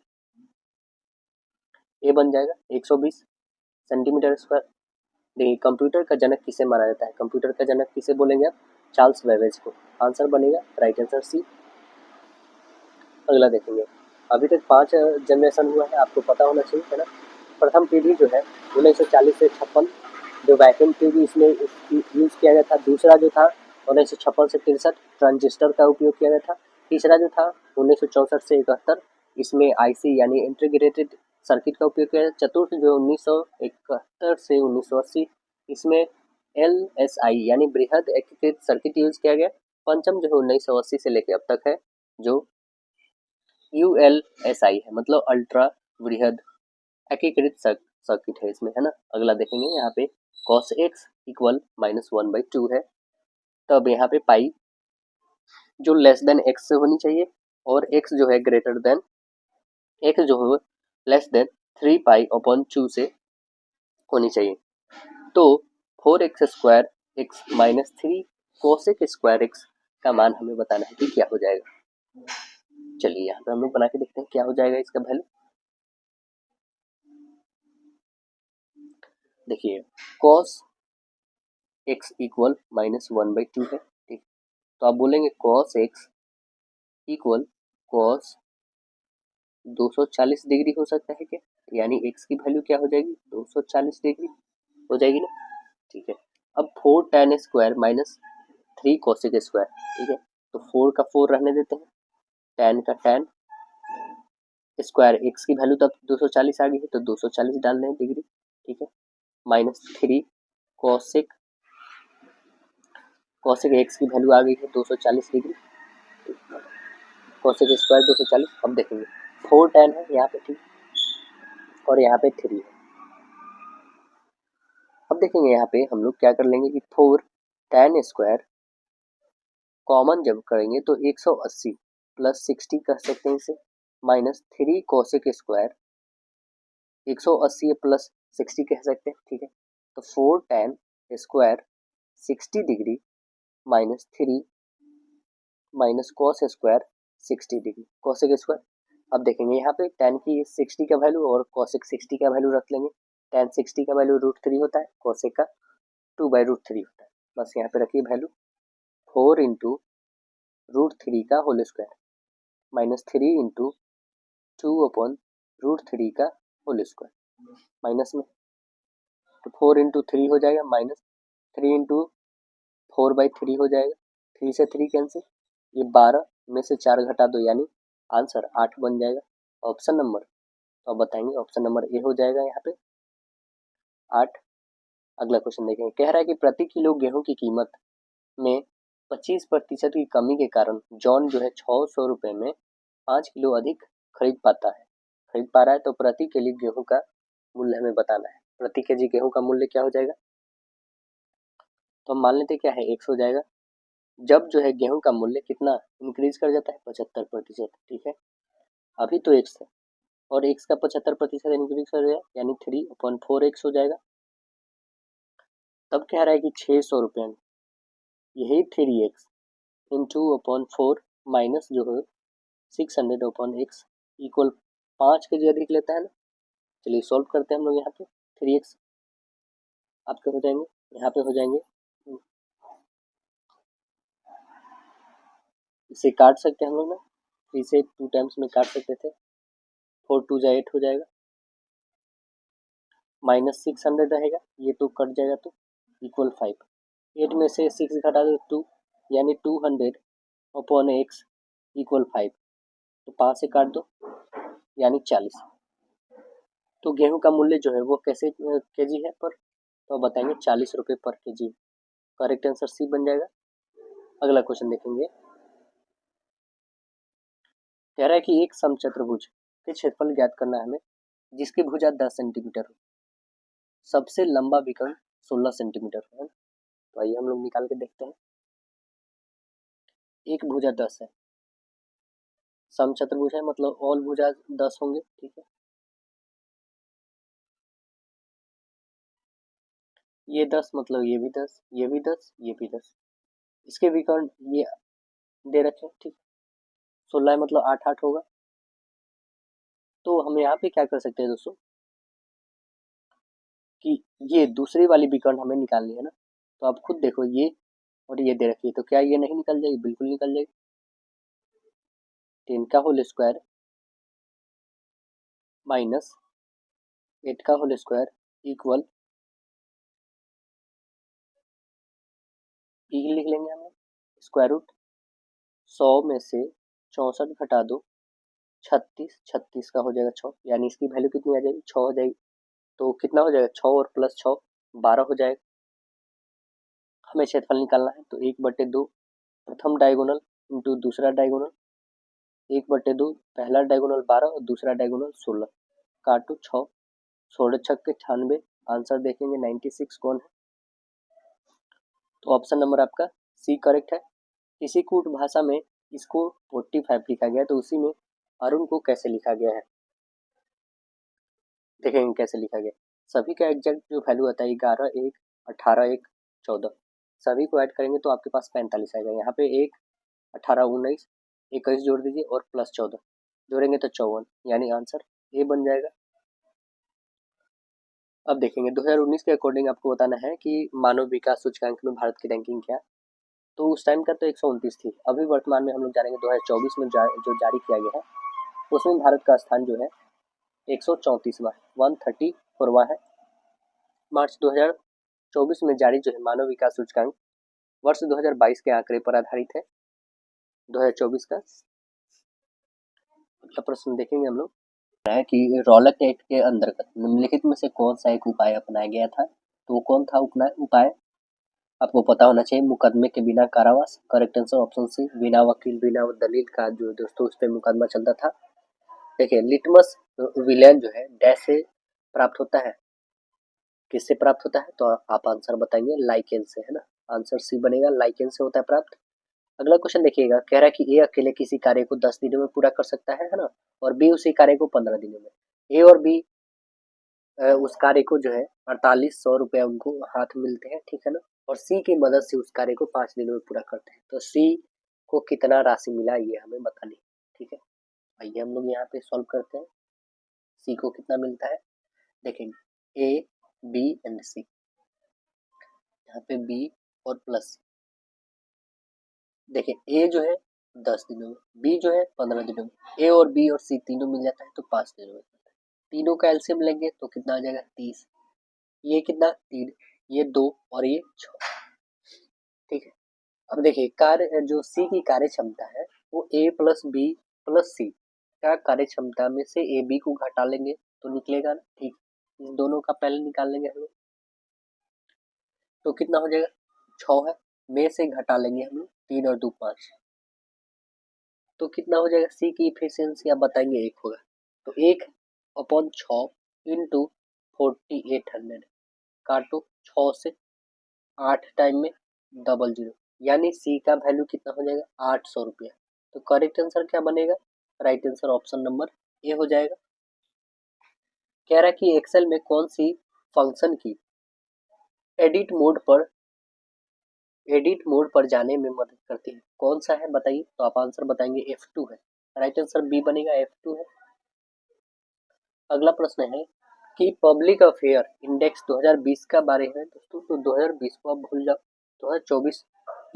A: ए बन जाएगा 120 सेंटीमीटर स्क्वायर। देखिए कंप्यूटर का जनक किसे माना जाता है, कंप्यूटर का जनक किसे बोलेंगे आप, चार्ल्स बेबेज को। आंसर बनेगा राइट आंसर सी। अगला देखेंगे, अभी तक 5 जनरेशन हुआ है, आपको पता होना चाहिए, है ना। प्रथम पीढ़ी जो है 1940 से 56, जो वैक्यूम ट्यूब इसमें यूज किया गया था। दूसरा जो था 1956 से 63, ट्रांजिस्टर का उपयोग किया गया था। तीसरा जो था 1964 से 71, इसमें आईसी यानी इंटीग्रेटेड सर्किट का उपयोग किया गया। चतुर्थ जो 1971 से 1980, इसमें LSI यानी बृहद एकीकृत सर्किट यूज किया गया। पंचम जो 1980 से लेकर अब तक है, जो ULSI है, मतलब अल्ट्रा वृहद एकीकृत सर्किट है इसमें, है ना। अगला देखेंगे यहाँ पे cos x इक्वल -1/2 है, तब यहाँ पे पाई जो लेस देन x से होनी चाहिए और x जो है ग्रेटर देन, x जो है लेस देन 3π/2 से होनी चाहिए। तो 4x square x minus 3 cosec square x का मान हमें बताना है कि क्या हो जाएगा। चलिए यहाँ पे हम लोग बना के देखते हैं क्या हो जाएगा इसका वैल्यू। देखिए cos x इक्वल -1/2 है, ठीक। तो आप बोलेंगे cos x equal cos 240 degree हो सकता है क्या, यानी x की वैल्यू क्या हो जाएगी 240 डिग्री हो जाएगी ना। ठीक है, अब 4 tan square minus 3 cosec square, ठीक है, तो 4 का 4 रहने देते हैं, tan का tan स्क्वायर, x की वैल्यू तब 240 आ गई है तो 240 डाल दें डिग्री, ठीक है, -3 cosec x की वैल्यू आ गई है 240 डिग्री, cosec स्क्वायर 240। अब देखेंगे 4 tan है यहाँ पे, ठीक, और यहाँ पे 3 है। अब देखेंगे यहाँ पे हम लोग क्या कर लेंगे कि 4 tan स्क्वायर कॉमन जब करेंगे तो 180 प्लस 60 कर सकते हैं इसे, -3 cosec स्क्वायर 180 प्लस 60 कह सकते हैं, ठीक है। तो 4 tan square 60 degree -3 minus cos square 60 degree cosec square. अब देखेंगे यहाँ पे tan की 60 का वैल्यू और cosec 60 का वैल्यू रख लेंगे। tan 60 का वैल्यू √3 होता है, cosec का 2/√3 होता है। बस यहाँ पे रखिए वैल्यू 4 इंटू √3 का होल स्क्वायर -3 इंटू 2/√3 का होल स्क्वायर, माइनस में तो 4 इंटू 3 हो जाएगा, -3 इंटू 4/3 हो जाएगा, 3 से 3 कैंसिल, ये 12 में से 4 घटा दो यानी आंसर 8 बन जाएगा। ऑप्शन नंबर, तो आप बताएंगे ऑप्शन नंबर ए हो जाएगा यहाँ पे 8। अगला क्वेश्चन देखेंगे, कह रहा है कि प्रति किलो गेहूं की कीमत में 25% की कमी के कारण जॉन जो है 600 रुपये में 5 किलो अधिक खरीद पा रहा है, तो प्रति केजी गेहूं का मूल्य हमें बताना है। प्रति केजी गेहूं का मूल्य क्या हो जाएगा, तो हम मान लेते क्या है x हो जाएगा। जब जो है गेहूं का मूल्य कितना इंक्रीज कर जाता है 75%, ठीक है, अभी तो x है और x का 75% इंक्रीज कर जाएगा यानी 3/4x हो जाएगा। तब कह रहा है कि 600 रुपये में यही 3x इंटू 4 माइनस जो है 600/x इक्वल 5 के जी अधिक लेता है ना। चलिए सॉल्व करते हैं हम लोग यहाँ पे, 3x आपके हो जाएंगे, यहाँ पे हो जाएंगे, इसे काट सकते हैं हम लोग ना, 3 से 2 टाइम्स में काट सकते थे, 4 2 जा 8 हो जाएगा, -600 रहेगा, ये तो कट जाएगा तो इक्वल 5, 8 में से 6 घटा दो 2 यानी 200/x इक्वल 5, तो 5 से काट दो यानी 40। तो गेहूं का मूल्य जो है वो कैसे केजी है पर, तो बताएंगे 40 रुपये पर केजी। करेक्ट आंसर सी बन जाएगा। अगला क्वेश्चन देखेंगे, कह रहा है कि एक समचतुर्भुज फिर क्षेत्रफल ज्ञात करना है हमें जिसकी भुजा 10 सेंटीमीटर हो। सबसे लंबा विकर्ण 16 सेंटीमीटर है। तो आइए हम लोग निकाल के देखते हैं। एक भुजा 10 है, समचतुर्भुज है, मतलब ऑल भुजा 10 होंगे, ठीक है। ये 10 मतलब ये भी 10, ये भी 10, ये भी 10। इसके विकर्ण ये दे रखे हैं, ठीक। 16 मतलब 8 8 होगा। तो हम यहाँ पे क्या कर सकते हैं दोस्तों कि ये दूसरी वाली विकर्ण हमें निकालनी है ना। तो आप खुद देखो, ये और ये दे रखी है, तो क्या ये नहीं निकल जाएगी? बिल्कुल निकल जाएगी। 10 का होल स्क्वायर माइनस 8 का होल स्क्वायर इक्वल लिख लेंगे हम स्क्वायर रूट 100 में से 64 घटा दो 36, 36 का हो जाएगा 6, यानी इसकी वैल्यू कितनी आ जाएगी? 6 हो जाएगी। तो कितना हो जाएगा? 6 और प्लस 6 12 हो जाएगा। हमें क्षेत्रफल निकालना है, तो 1/2 प्रथम डायगोनल इंटू दूसरा डायगोनल, 1/2 पहला डायगोनल 12 और दूसरा डायगोनल 16, काटो 6, 16 छक के 98, आंसर देखेंगे 96 कौन है? तो ऑप्शन नंबर आपका सी करेक्ट है। किसी कूट भाषा में इसको 45 लिखा गया, तो उसी में अरुण को कैसे लिखा गया है, देखेंगे कैसे लिखा गया। सभी का एग्जैक्ट जो वैल्यू आता है 11 1 18 1 14, सभी को ऐड करेंगे तो आपके पास 45 आएगा। यहाँ पे 1 18 19 21 जोड़ दीजिए और प्लस 14 जोड़ेंगे तो 54, यानी आंसर ए बन जाएगा। अब देखेंगे 2019 के अकॉर्डिंग आपको बताना है कि मानव विकास सूचकांक में भारत की रैंकिंग क्या। तो उस टाइम का तो 129 थी। अभी वर्तमान में हम लोग जानेंगे 2024 में जो जारी किया गया है, उसमें भारत का स्थान जो है 134वां 134वां है। मार्च 2024 में जारी जो है मानव विकास सूचकांक वर्ष 2022 के आंकड़े पर आधारित है। 2024 का अगला प्रश्न देखेंगे हम लोग है कि रॉलक एक्ट के अंतर्गत निम्नलिखित में से कौन सा एक उपाय अपनाया गया था। तो वो कौन था उपाय? आपको पता होना चाहिए। मुकदमे के बिना कारावास, करेक्ट आंसर ऑप्शन सी, बिना वकील बिना दलील का जो दोस्तों उस पर मुकदमा चलता था। देखिए लिटमस विलेन जो है डैश से प्राप्त होता है, किससे प्राप्त होता है? तो आप आंसर बताएंगे लाइकेन से, है ना। आंसर सी बनेगा, लाइकेन से होता है प्राप्त। अगला क्वेश्चन देखिएगा, कह रहा है कि ए अकेले किसी कार्य को 10 दिनों में पूरा कर सकता है ना, और बी उसी कार्य को 15 दिनों में। ए और बी उस कार्य को जो है 4800 रुपया उनको हाथ मिलते हैं, ठीक है ना। और सी की मदद से उस कार्य को 5 दिनों में पूरा करते हैं। तो सी को कितना राशि मिला ये हमें बतानी, ठीक है। आइए हम लोग यहाँ पे सॉल्व करते हैं। सी को कितना मिलता है देखेंगे, ए बी एंड सी, यहाँ पे बी और प्लस सी। देखिए ए जो है 10 दिनों में, बी जो है 15 दिनों में, ए और बी और सी तीनों मिल जाता है तो 5 दिनों में। तीनों का एलसीएम लेंगे तो कितना आ जाएगा 30, ये कितना 3, ये 2 और ये 6, ठीक है। अब देखिए कार्य जो सी की कार्य क्षमता है वो ए प्लस बी प्लस सी का कार्य क्षमता में से ए बी को घटा लेंगे तो निकलेगा ना, ठीक। इन दोनों का पहले निकाल लेंगे हम लोग, तो कितना हो जाएगा 6 है, में से घटा लेंगे हम लोग 3 और 2 5, तो कितना हो जाएगा। सी की इफिशियंसी आप बताएंगे 1 होगा, तो 1/6 इंटू 4800, काटो 6 से 8 टाइम में 00, यानी सी का वैल्यू कितना हो जाएगा 800 रुपया। तो करेक्ट आंसर क्या बनेगा? Right answer option number A हो जाएगा। कह रहा है कि एक्सेल में कौन सी फंक्शन की एडिट मोड पर जाने में मदद करती है, कौन सा है बताइए। तो आप आंसर बताएंगे F2 है, राइट आंसर बी बनेगा, F2 है। अगला प्रश्न है कि पब्लिक अफेयर इंडेक्स 2020 का बारे में दोस्तों, तो 2020 को आप भूल जाओ, 2024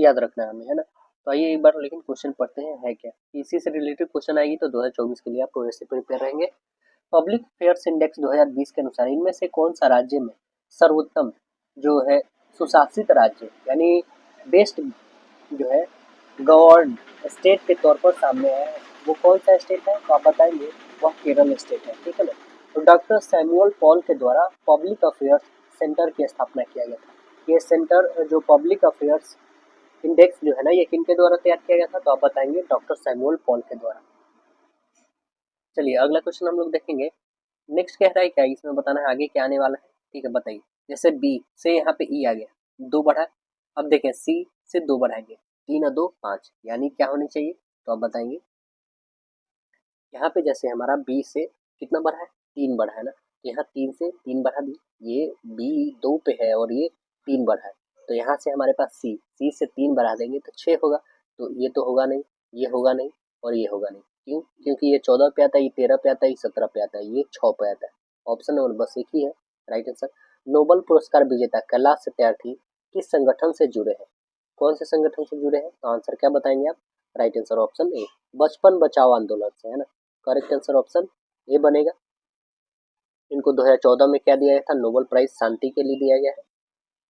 A: याद रखना है हमें, है ना। तो आइए एक बार लेकिन क्वेश्चन पढ़ते हैं है क्या। इसी से रिलेटेड क्वेश्चन आएगी तो 2024 के लिए आप वैसे प्रिपेयर रहेंगे। पब्लिक अफेयर्स इंडेक्स 2020 के अनुसार इनमें से कौन सा राज्य में सर्वोत्तम जो है सुशासित राज्य, यानी बेस्ट जो है गवर्न स्टेट के तौर पर सामने आया है, वो कौन सा स्टेट है? तो आप बताएंगे वह केरल स्टेट है, ठीक है ना। तो डॉक्टर सैमुअल पॉल के द्वारा पब्लिक अफेयर्स सेंटर की स्थापना किया गया था। ये सेंटर जो पब्लिक अफेयर्स इंडेक्स जो है ना, ये किनके द्वारा तैयार किया गया था? तो आप बताएंगे डॉक्टर सैमुअल पॉल के द्वारा। चलिए अगला क्वेश्चन हम लोग देखेंगे। नेक्स्ट कह रहा है क्या, इसमें बताना है आगे क्या आने वाला है। ठीक है बताइए। जैसे बी से यहाँ पे ई आ गया, दो बढ़ा। अब देखें सी से दो बढ़ाएंगे, तीन और दो पाँच, यानी क्या होनी चाहिए, तो आप बताएंगे। यहाँ पे जैसे हमारा बी से कितना बढ़ा है, तीन बढ़ा है ना, तो यहाँ तीन से तीन बढ़ा दी, ये बी दो पे है और ये तीन बढ़ा है, तो यहाँ से हमारे पास सी से तीन बढ़ा देंगे तो छः होगा। तो ये तो होगा नहीं, ये होगा नहीं और ये होगा नहीं। क्यों? क्योंकि ये 14 पे आता है, ये 13 पे आता है, ये 17 पे आता है, ये 6 पे आता है। ऑप्शन नंबर बस एक ही है राइट आंसर। नोबल पुरस्कार विजेता कैलाश सत्यार्थी किस संगठन से जुड़े हैं? कौन से संगठन से जुड़े हैं? तो आंसर क्या बताएंगे आप? राइट आंसर ऑप्शन ए, बचपन बचाओ आंदोलन से, है ना। करेक्ट आंसर ऑप्शन ए बनेगा। इनको 2014 में क्या दिया गया था? नोबेल प्राइज शांति के लिए दिया गया है।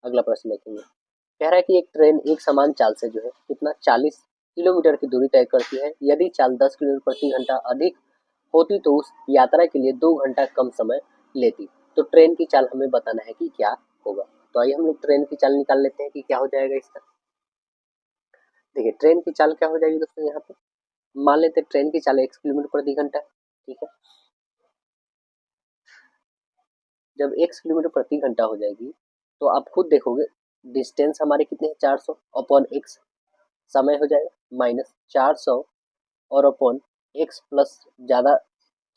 A: अगला प्रश्न देखेंगे। कह रहा है कि एक ट्रेन एक समान चाल से जो है कितना 40 किलोमीटर की दूरी तय करती है। यदि चाल 10 किलोमीटर प्रति घंटा अधिक होती तो उस यात्रा के लिए 2 घंटा कम समय लेती। तो ट्रेन की चाल हमें बताना है कि क्या होगा। तो आइए हम लोग ट्रेन की चाल निकाल लेते हैं कि क्या हो जाएगा इसका। देखिए ट्रेन की चाल क्या हो जाएगी दोस्तों, यहाँ पे मान लेते हैं ट्रेन की चाल 1 किलोमीटर प्रति घंटा। ठीक है, जब 1 किलोमीटर प्रति घंटा हो जाएगी तो आप खुद देखोगे डिस्टेंस हमारे कितने हैं, 400 अपॉन एक्स, समय हो जाएगा माइनस 400 और अपॉन एक्स प्लस ज़्यादा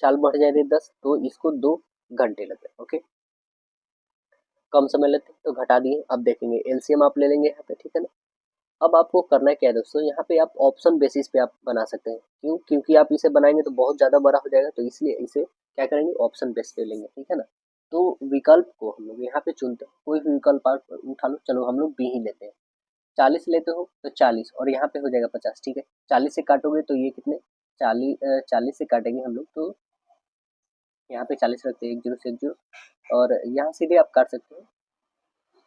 A: चाल बढ़ जाएगी 10, तो इसको 2 घंटे लगते हैं। ओके, कम समय लेते हैं तो घटा दिए। अब देखेंगे एलसीएम आप ले लेंगे यहाँ पे, ठीक है ना। अब आपको करना क्या है दोस्तों, यहाँ पे आप ऑप्शन बेसिस पे आप बना सकते हैं। क्यों? क्योंकि आप इसे बनाएंगे तो बहुत ज़्यादा बड़ा हो जाएगा, तो इसलिए इसे क्या करेंगे, ऑप्शन बेस पे लेंगे, ठीक है ना। तो विकल्प को हम लोग यहाँ पे चुनते हैं, कोई भी विकल्प आप उठा लो। चलो हम लोग बी ही लेते हैं। 40 लेते हो तो 40 और यहाँ पे हो जाएगा 50। ठीक है, 40 से काटोगे तो ये कितने, 40 से काटेंगे हम लोग तो यहाँ पे 40 रखते हैं, 1 0 से 1 0 और यहाँ सीधे आप काट सकते हैं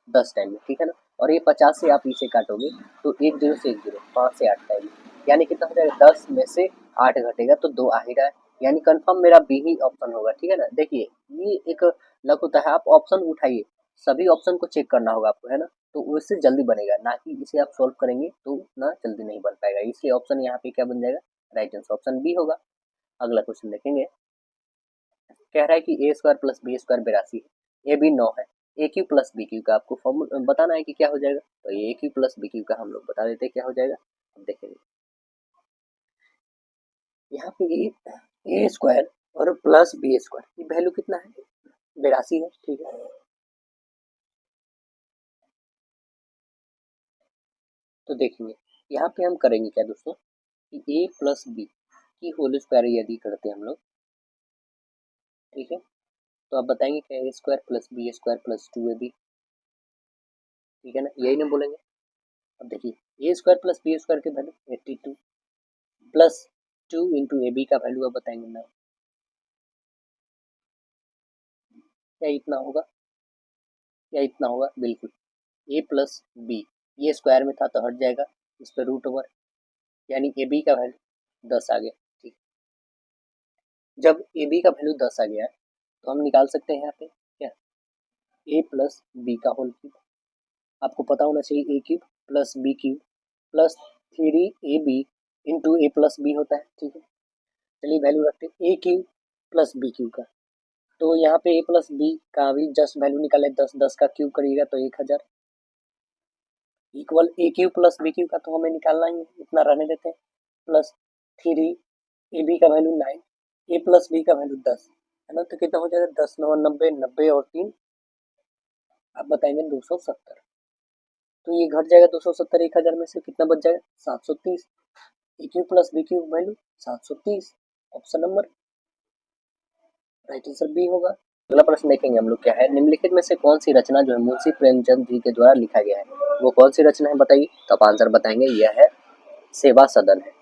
A: 10 टाइम में, ठीक है ना। और ये 50 से आप इसे काटोगे तो 1 0 से 1 0, 5 से 8 टाइम, यानी कितना हो जाएगा, 10 में से 8 घटेगा तो 2 आ ही रहा है, यानी कंफर्म मेरा बी ही ऑप्शन होगा। ठीक है ना, देखिए ये एक लक होता है, आप ऑप्शन उठाइए, सभी ऑप्शन को चेक करना होगा आपको, है ना। तो उससे जल्दी बनेगा, ना कि इसे आप सोल्व करेंगे तो ना जल्दी नहीं बन पाएगा, इसलिए ऑप्शन यहाँ पे क्या बन जाएगा, राइट आंसर ऑप्शन बी होगा। अगला क्वेश्चन देखेंगे। कह रहा है कि ए स्क्वायर प्लस बी स्क्वायर 82 है, ए बी 9 है, ए क्यू प्लस बी क्यू का आपको फॉर्मूला बताना है कि क्या हो जाएगा। तो ए क्यू प्लस बी क्यू का हम लोग बता देते हैं क्या हो जाएगा। अब देखेंगे यहाँ पे ए स्क्वायर और प्लस बी स्क्वायर की वैल्यू कितना है, 82 है। ठीक है, तो देखेंगे यहाँ पे हम करेंगे क्या दोस्तों कि ए प्लस बी की होल स्क्वायर यदि करते हैं हम लोग, ठीक है, तो आप बताएंगे क्या, A square plus B square plus 2ab, ठीक है ना, यही ना बोलेंगे। अब देखिए A square plus B square की value 82 plus 2 into A B का वैल्यू आप बताएंगे ना, क्या इतना होगा, क्या इतना होगा, बिल्कुल ए प्लस बी, ये स्क्वायर में था तो हट जाएगा, इस पर रूट ओवर, यानी ए बी का वैल्यू 10 आ गया। ठीक, जब ए बी का वैल्यू 10 आ गया तो हम निकाल सकते हैं यहाँ पे क्या, ए प्लस बी का होल क्यूब, आपको पता होना चाहिए A cube plus B cube plus 3ab into A plus B होता है। ठीक है, चलिए वैल्यू रखते हैं A cube plus B cube का, तो यहाँ पे ए प्लस बी का भी जस्ट वैल्यू निकाले, 10 10 का क्यूब करिएगा तो 1000 इक्वल ए क्यूब प्लस बी क्यूब का तो हमें निकालना ही है, इतना रहने देते हैं, प्लस 3 ए बी का वैल्यू 9, ए प्लस बी का वैल्यू 10 है ना, तो कितना हो जाएगा, 10 9 90, 90 और 3 आप बताएंगे 270, तो ये घट जाएगा 270, 1000 में से कितना बच जाएगा, 730, A cube plus B cube value 730, option number right answer B होगा। अगला प्रश्न देखेंगे हम लोग क्या है, निम्नलिखित में से कौन सी रचना जो है मुंशी प्रेमचंद जी के द्वारा लिखा गया है, वो कौन सी रचना है बताइए। तो आप आंसर बताएंगे यह है सेवा सदन है,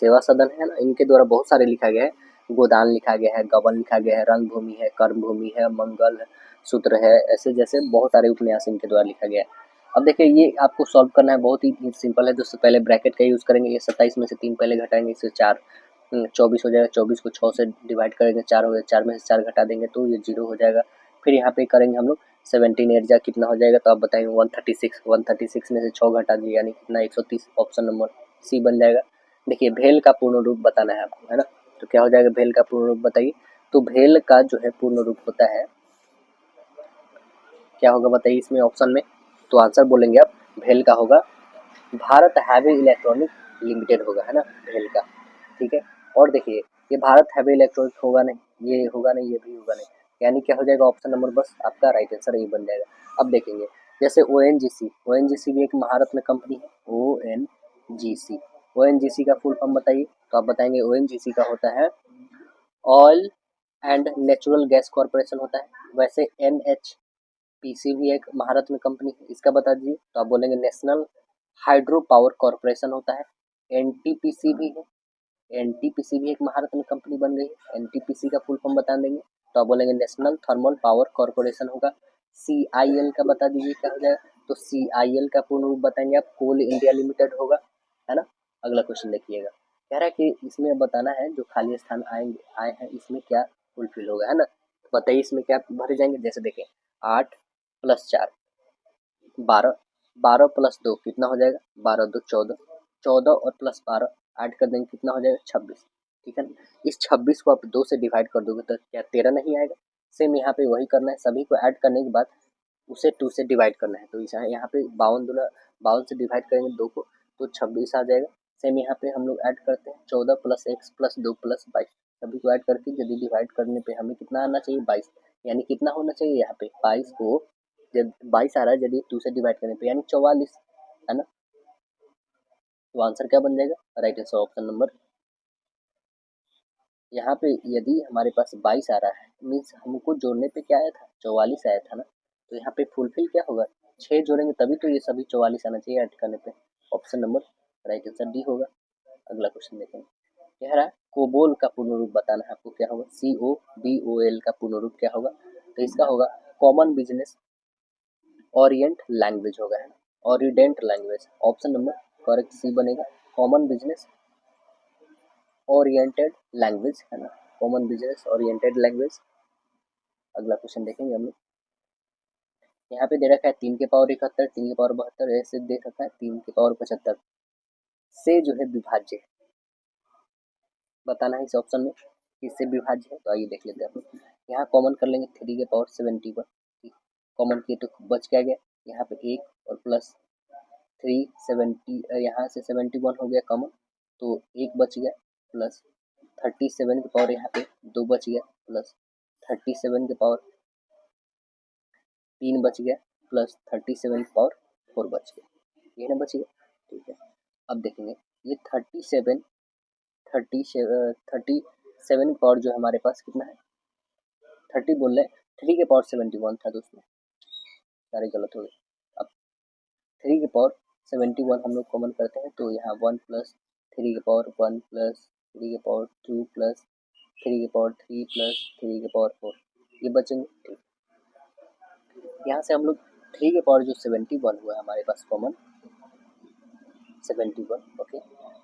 A: सेवा सदन है ना, इनके द्वारा बहुत सारे लिखा गया है, गोदान लिखा गया है, गबन लिखा गया है, रंगभूमि है, कर्मभूमि है, मंगल सूत्र है, ऐसे जैसे बहुत सारे उपन्यास इनके द्वारा लिखा गया है। अब देखिए ये आपको सॉल्व करना है, बहुत ही सिंपल है दोस्तों, पहले ब्रैकेट का यूज़ करेंगे, ये 27 में से 3 पहले घटाएंगे, इससे 4 24 हो जाएगा, 24 को 6 से डिवाइड करेंगे, 4 हो गया, 4 में से 4 घटा देंगे तो ये 0 हो जाएगा। फिर यहाँ पे करेंगे हम लोग 17 एट जा कितना हो जाएगा, तो आप बताएंगे 136, 136 में से 6 घटा दिए यानी कितना 130, ऑप्शन नंबर सी बन जाएगा। देखिए भेल का पूर्ण रूप बताना है आपको, है ना, तो क्या हो जाएगा भेल का पूर्ण रूप बताइए। तो भेल का जो है पूर्ण रूप होता है, क्या होगा बताइए इसमें ऑप्शन में। तो आंसर बोलेंगे आप, भेल का होगा भारत हैवी इलेक्ट्रॉनिक लिमिटेड होगा, है ना भेल का। ठीक है, और देखिए ये भारत हैवी इलेक्ट्रॉनिक होगा नहीं, ये होगा नहीं, ये भी होगा नहीं, यानी क्या हो जाएगा ऑप्शन नंबर बस आपका राइट आंसर ये बन जाएगा। अब देखेंगे जैसे ओ एन जी सी भी एक महारत्न कंपनी है, ओ एन जी सी का फुल फॉर्म बताइए। तो आप बताएंगे ओ एन जी सी का होता है oil and natural gas corporation होता है। वैसे एन एच पीसी भी एक महारत्न कंपनी है, इसका बता दीजिए। तो आप बोलेंगे नेशनल हाइड्रो पावर कॉरपोरेशन होता है। एनटीपीसी भी है, एनटीपीसी भी एक महारत्न कंपनी बन गई है, एनटीपीसी का फुल फॉर्म बता देंगे। तो आप बोलेंगे नेशनल थर्मल पावर कॉरपोरेशन होगा। सीआईएल का बता दीजिए क्या हो जाएगा। तो सीआईएल का पूर्ण रूप बताएंगे आप, कोल इंडिया लिमिटेड होगा, है ना। अगला क्वेश्चन देखिएगा, कह रहा है कि इसमें बताना है जो खाली स्थान आए हैं इसमें क्या फुलफिल होगा, है ना। तो बताइए इसमें क्या भरे जाएंगे। जैसे देखें 8 + 4 12, 12 + 2 कितना हो जाएगा, 12 × 2 = 14, 14 और +12 ऐड कर देंगे कितना हो जाएगा 26। ठीक है ना, इस 26 को आप 2 से डिवाइड कर दोगे तो क्या 13 नहीं आएगा। सेम यहाँ पे वही करना है, सभी को ऐड करने के बाद उसे 2 से डिवाइड करना है। तो यहाँ पे 52 से डिवाइड करेंगे 2 को तो 26 आ जाएगा। सेम यहाँ पे हम लोग ऐड करते हैं 14 + x + 2 + 22, सभी को ऐड करके यदि डिवाइड करने पे हमें कितना आना चाहिए 22, यानी कितना होना चाहिए यहाँ पे 22 को, जब 22 आ रहा है यदि 2 से डिवाइड करने पे यानी 44, है ना। तो आंसर क्या बन जाएगा, राइट आंसर ऑप्शन नंबर। यहाँ पे यदि हमारे पास 22 आ रहा है मीन्स हमको जोड़ने पे क्या आया था 44 आया था ना। तो यहाँ पे फुलफिल क्या होगा, 6 जोड़ेंगे तभी तो ये सभी 44 आना चाहिए ऐड करने पे। Option number right answer D होगा। अगला क्वेश्चन देखेंगे, कह रहा है कोबोल का पूर्ण रूप बताना है आपको, क्या होगा COBOL का पूर्ण रूप क्या होगा। तो इसका होगा कॉमन बिजनेस ओरिएंट लैंग्वेज होगा, है ना, ओरिडेंट लैंग्वेज। ऑप्शन नंबर करेक्ट सी बनेगा, कॉमन बिजनेस ओरिएंटेड लैंग्वेज, है ना, कॉमन बिजनेस ओरिएंटेड लैंग्वेज। अगला क्वेश्चन देखेंगे हम लोग, यहाँ पे दे रखा है 3 के पावर 71, 3 के पावर 72, ऐसे दे रखा है 3 के पावर 75 से जो है विभाज्य है, बताना है इस ऑप्शन में किससे विभाज्य है। तो आइए देख लेते हैं हम लोग, यहाँ कॉमन कर लेंगे 3 के पावर 71, कॉमन किए तो बच क्या गया यहाँ पे 1 और प्लस 3 70, यहाँ से 71 हो गया कॉमन तो 1 बच गया, प्लस 37 के पावर यहाँ पे 2 बच गया, प्लस 37 के पावर 3 बच गया, प्लस 37 के पावर 4 बच गया, ये ना बच गया। ठीक है, अब देखेंगे ये 37 के पावर जो हमारे पास कितना है 30 बोल रहे 3 के पावर 71 था दोस्तों, सारे गलत हो गए। अब 3 के पावर 71 हम लोग कॉमन करते हैं तो यहाँ 1 + 3 के पावर 1 + 3 के पावर 2 + 3 के पावर 3 + 3 के पावर 4 ये बचेंगे। ठीक, यहाँ से हम लोग 3 के पावर जो 71 हुआ हमारे पास कॉमन 71, ओके।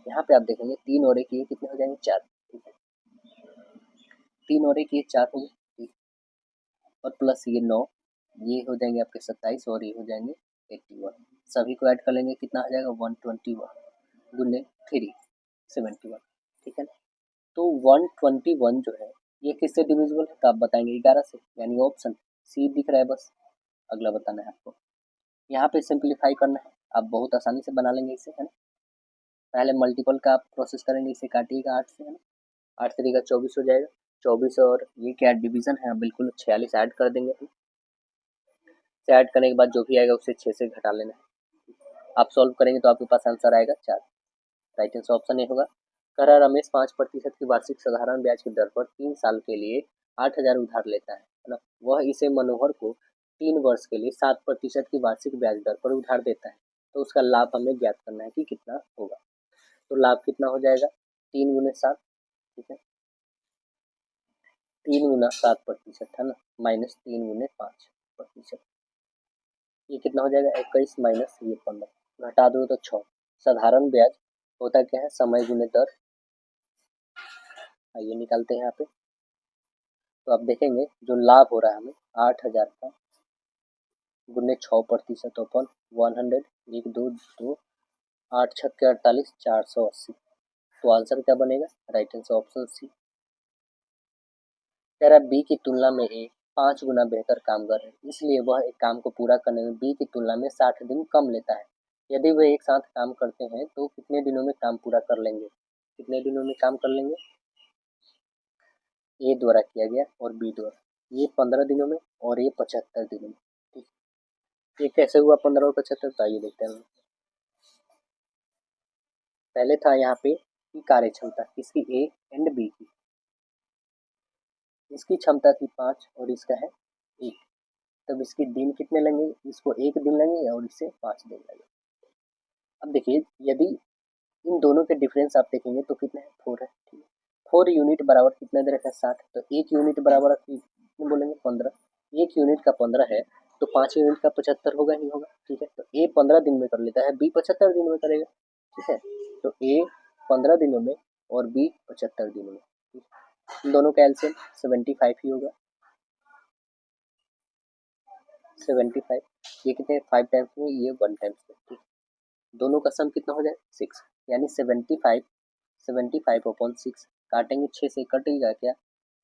A: यहाँ पे आप देखेंगे 3 और 1 ये कितने हो जाएंगे 4, ठीक है, 3 और 1 ये 4 हो गए, ठीक, और प्लस ये 9 ये हो जाएंगे आपके 27 और ये हो जाएंगे 81, सभी को ऐड कर लेंगे कितना आ जाएगा 121 गुने 3 71, ठीक है ना। तो 121 जो है ये किससे डिविजिबल है तो आप बताएंगे 11 से, यानी ऑप्शन सी दिख रहा है बस। अगला बताना है आपको, यहाँ पे सिंप्लीफाई करना है, आप बहुत आसानी से बना लेंगे इसे, है ना। पहले मल्टीपल का आप प्रोसेस करेंगे, इसे काटिएगा 8 से, है ना, 8 3 का 24 हो जाएगा, 24 और ये क्या डिवीजन है बिल्कुल 46 ऐड कर देंगे, से ऐड करने के बाद जो भी आएगा उसे 6 से घटा लेना है। आप सॉल्व करेंगे तो आपके पास आंसर आएगा 4, राइट आंसर ऑप्शन ए होगा। कह रहा रमेश 5% की वार्षिक साधारण ब्याज की दर पर 3 साल के लिए 8,000 उधार लेता है ना, वह इसे मनोहर को 3 वर्ष के लिए 7% की वार्षिक ब्याज दर पर उधार देता है, तो उसका लाभ हमें ज्ञात करना है कि कितना होगा। तो लाभ कितना हो जाएगा 3 गुने 7, ठीक है, 3 गुना 7% है ना, माइनस 3 गुने 5%, ये कितना हो जाएगा 21 माइनस ये 15 घटा दो तो 6। साधारण ब्याज होता क्या है समय गुने दर, आइए निकालते हैं यहाँ पे। तो आप देखेंगे जो लाभ हो रहा है हमें 8,000 का गुने 6% अपन 100, 1 2 2 8 6 48 480, तो आंसर क्या बनेगा राइट आंसर ऑप्शन सी कह रहा है बी की तुलना में ए 5 गुना बेहतर कामगर है, इसलिए वह एक काम को पूरा करने में बी की तुलना में 60 दिन कम लेता है। यदि वे एक साथ काम करते हैं तो कितने दिनों में काम पूरा कर लेंगे? कितने दिनों में काम कर लेंगे? ए द्वारा किया गया और बी द्वारा, ये 15 दिनों में और ये 75 दिनों में। ठीक, ये कैसे हुआ 15 और 75? तो आइए देखते हैं। पहले था यहाँ पे कार्य क्षमता किसकी, ए एंड बी की। इसकी क्षमता थी 5 और इसका है 1। तब इसके दिन कितने लगेंगे? इसको 1 दिन लगेंगे और इससे 5 दिन लगेंगे। अब देखिए यदि इन दोनों के डिफरेंस आप देखेंगे तो कितने हैं? 4 है। ठीक है, 4 यूनिट बराबर कितना दे रखा है? 60। तो 1 यूनिट बराबर कितने बोलेंगे? 15। 1 यूनिट का 15 है तो 5 यूनिट का 75 होगा ही होगा। ठीक है, तो ए 15 दिन में कर लेता है, बी 75 दिन में करेगा। ठीक है, तो ए 15 दिनों में और बी 75 दिनों में। इन दोनों का एलसीएम 75 ही होगा। 75, ये कितने 5 टाइम्स में, ये 1 टाइम्स में। ठीक, दोनों का सम कितना हो जाए? 6, यानी 75 अपॉन 6 काटेंगे, 6 से कटेगा क्या?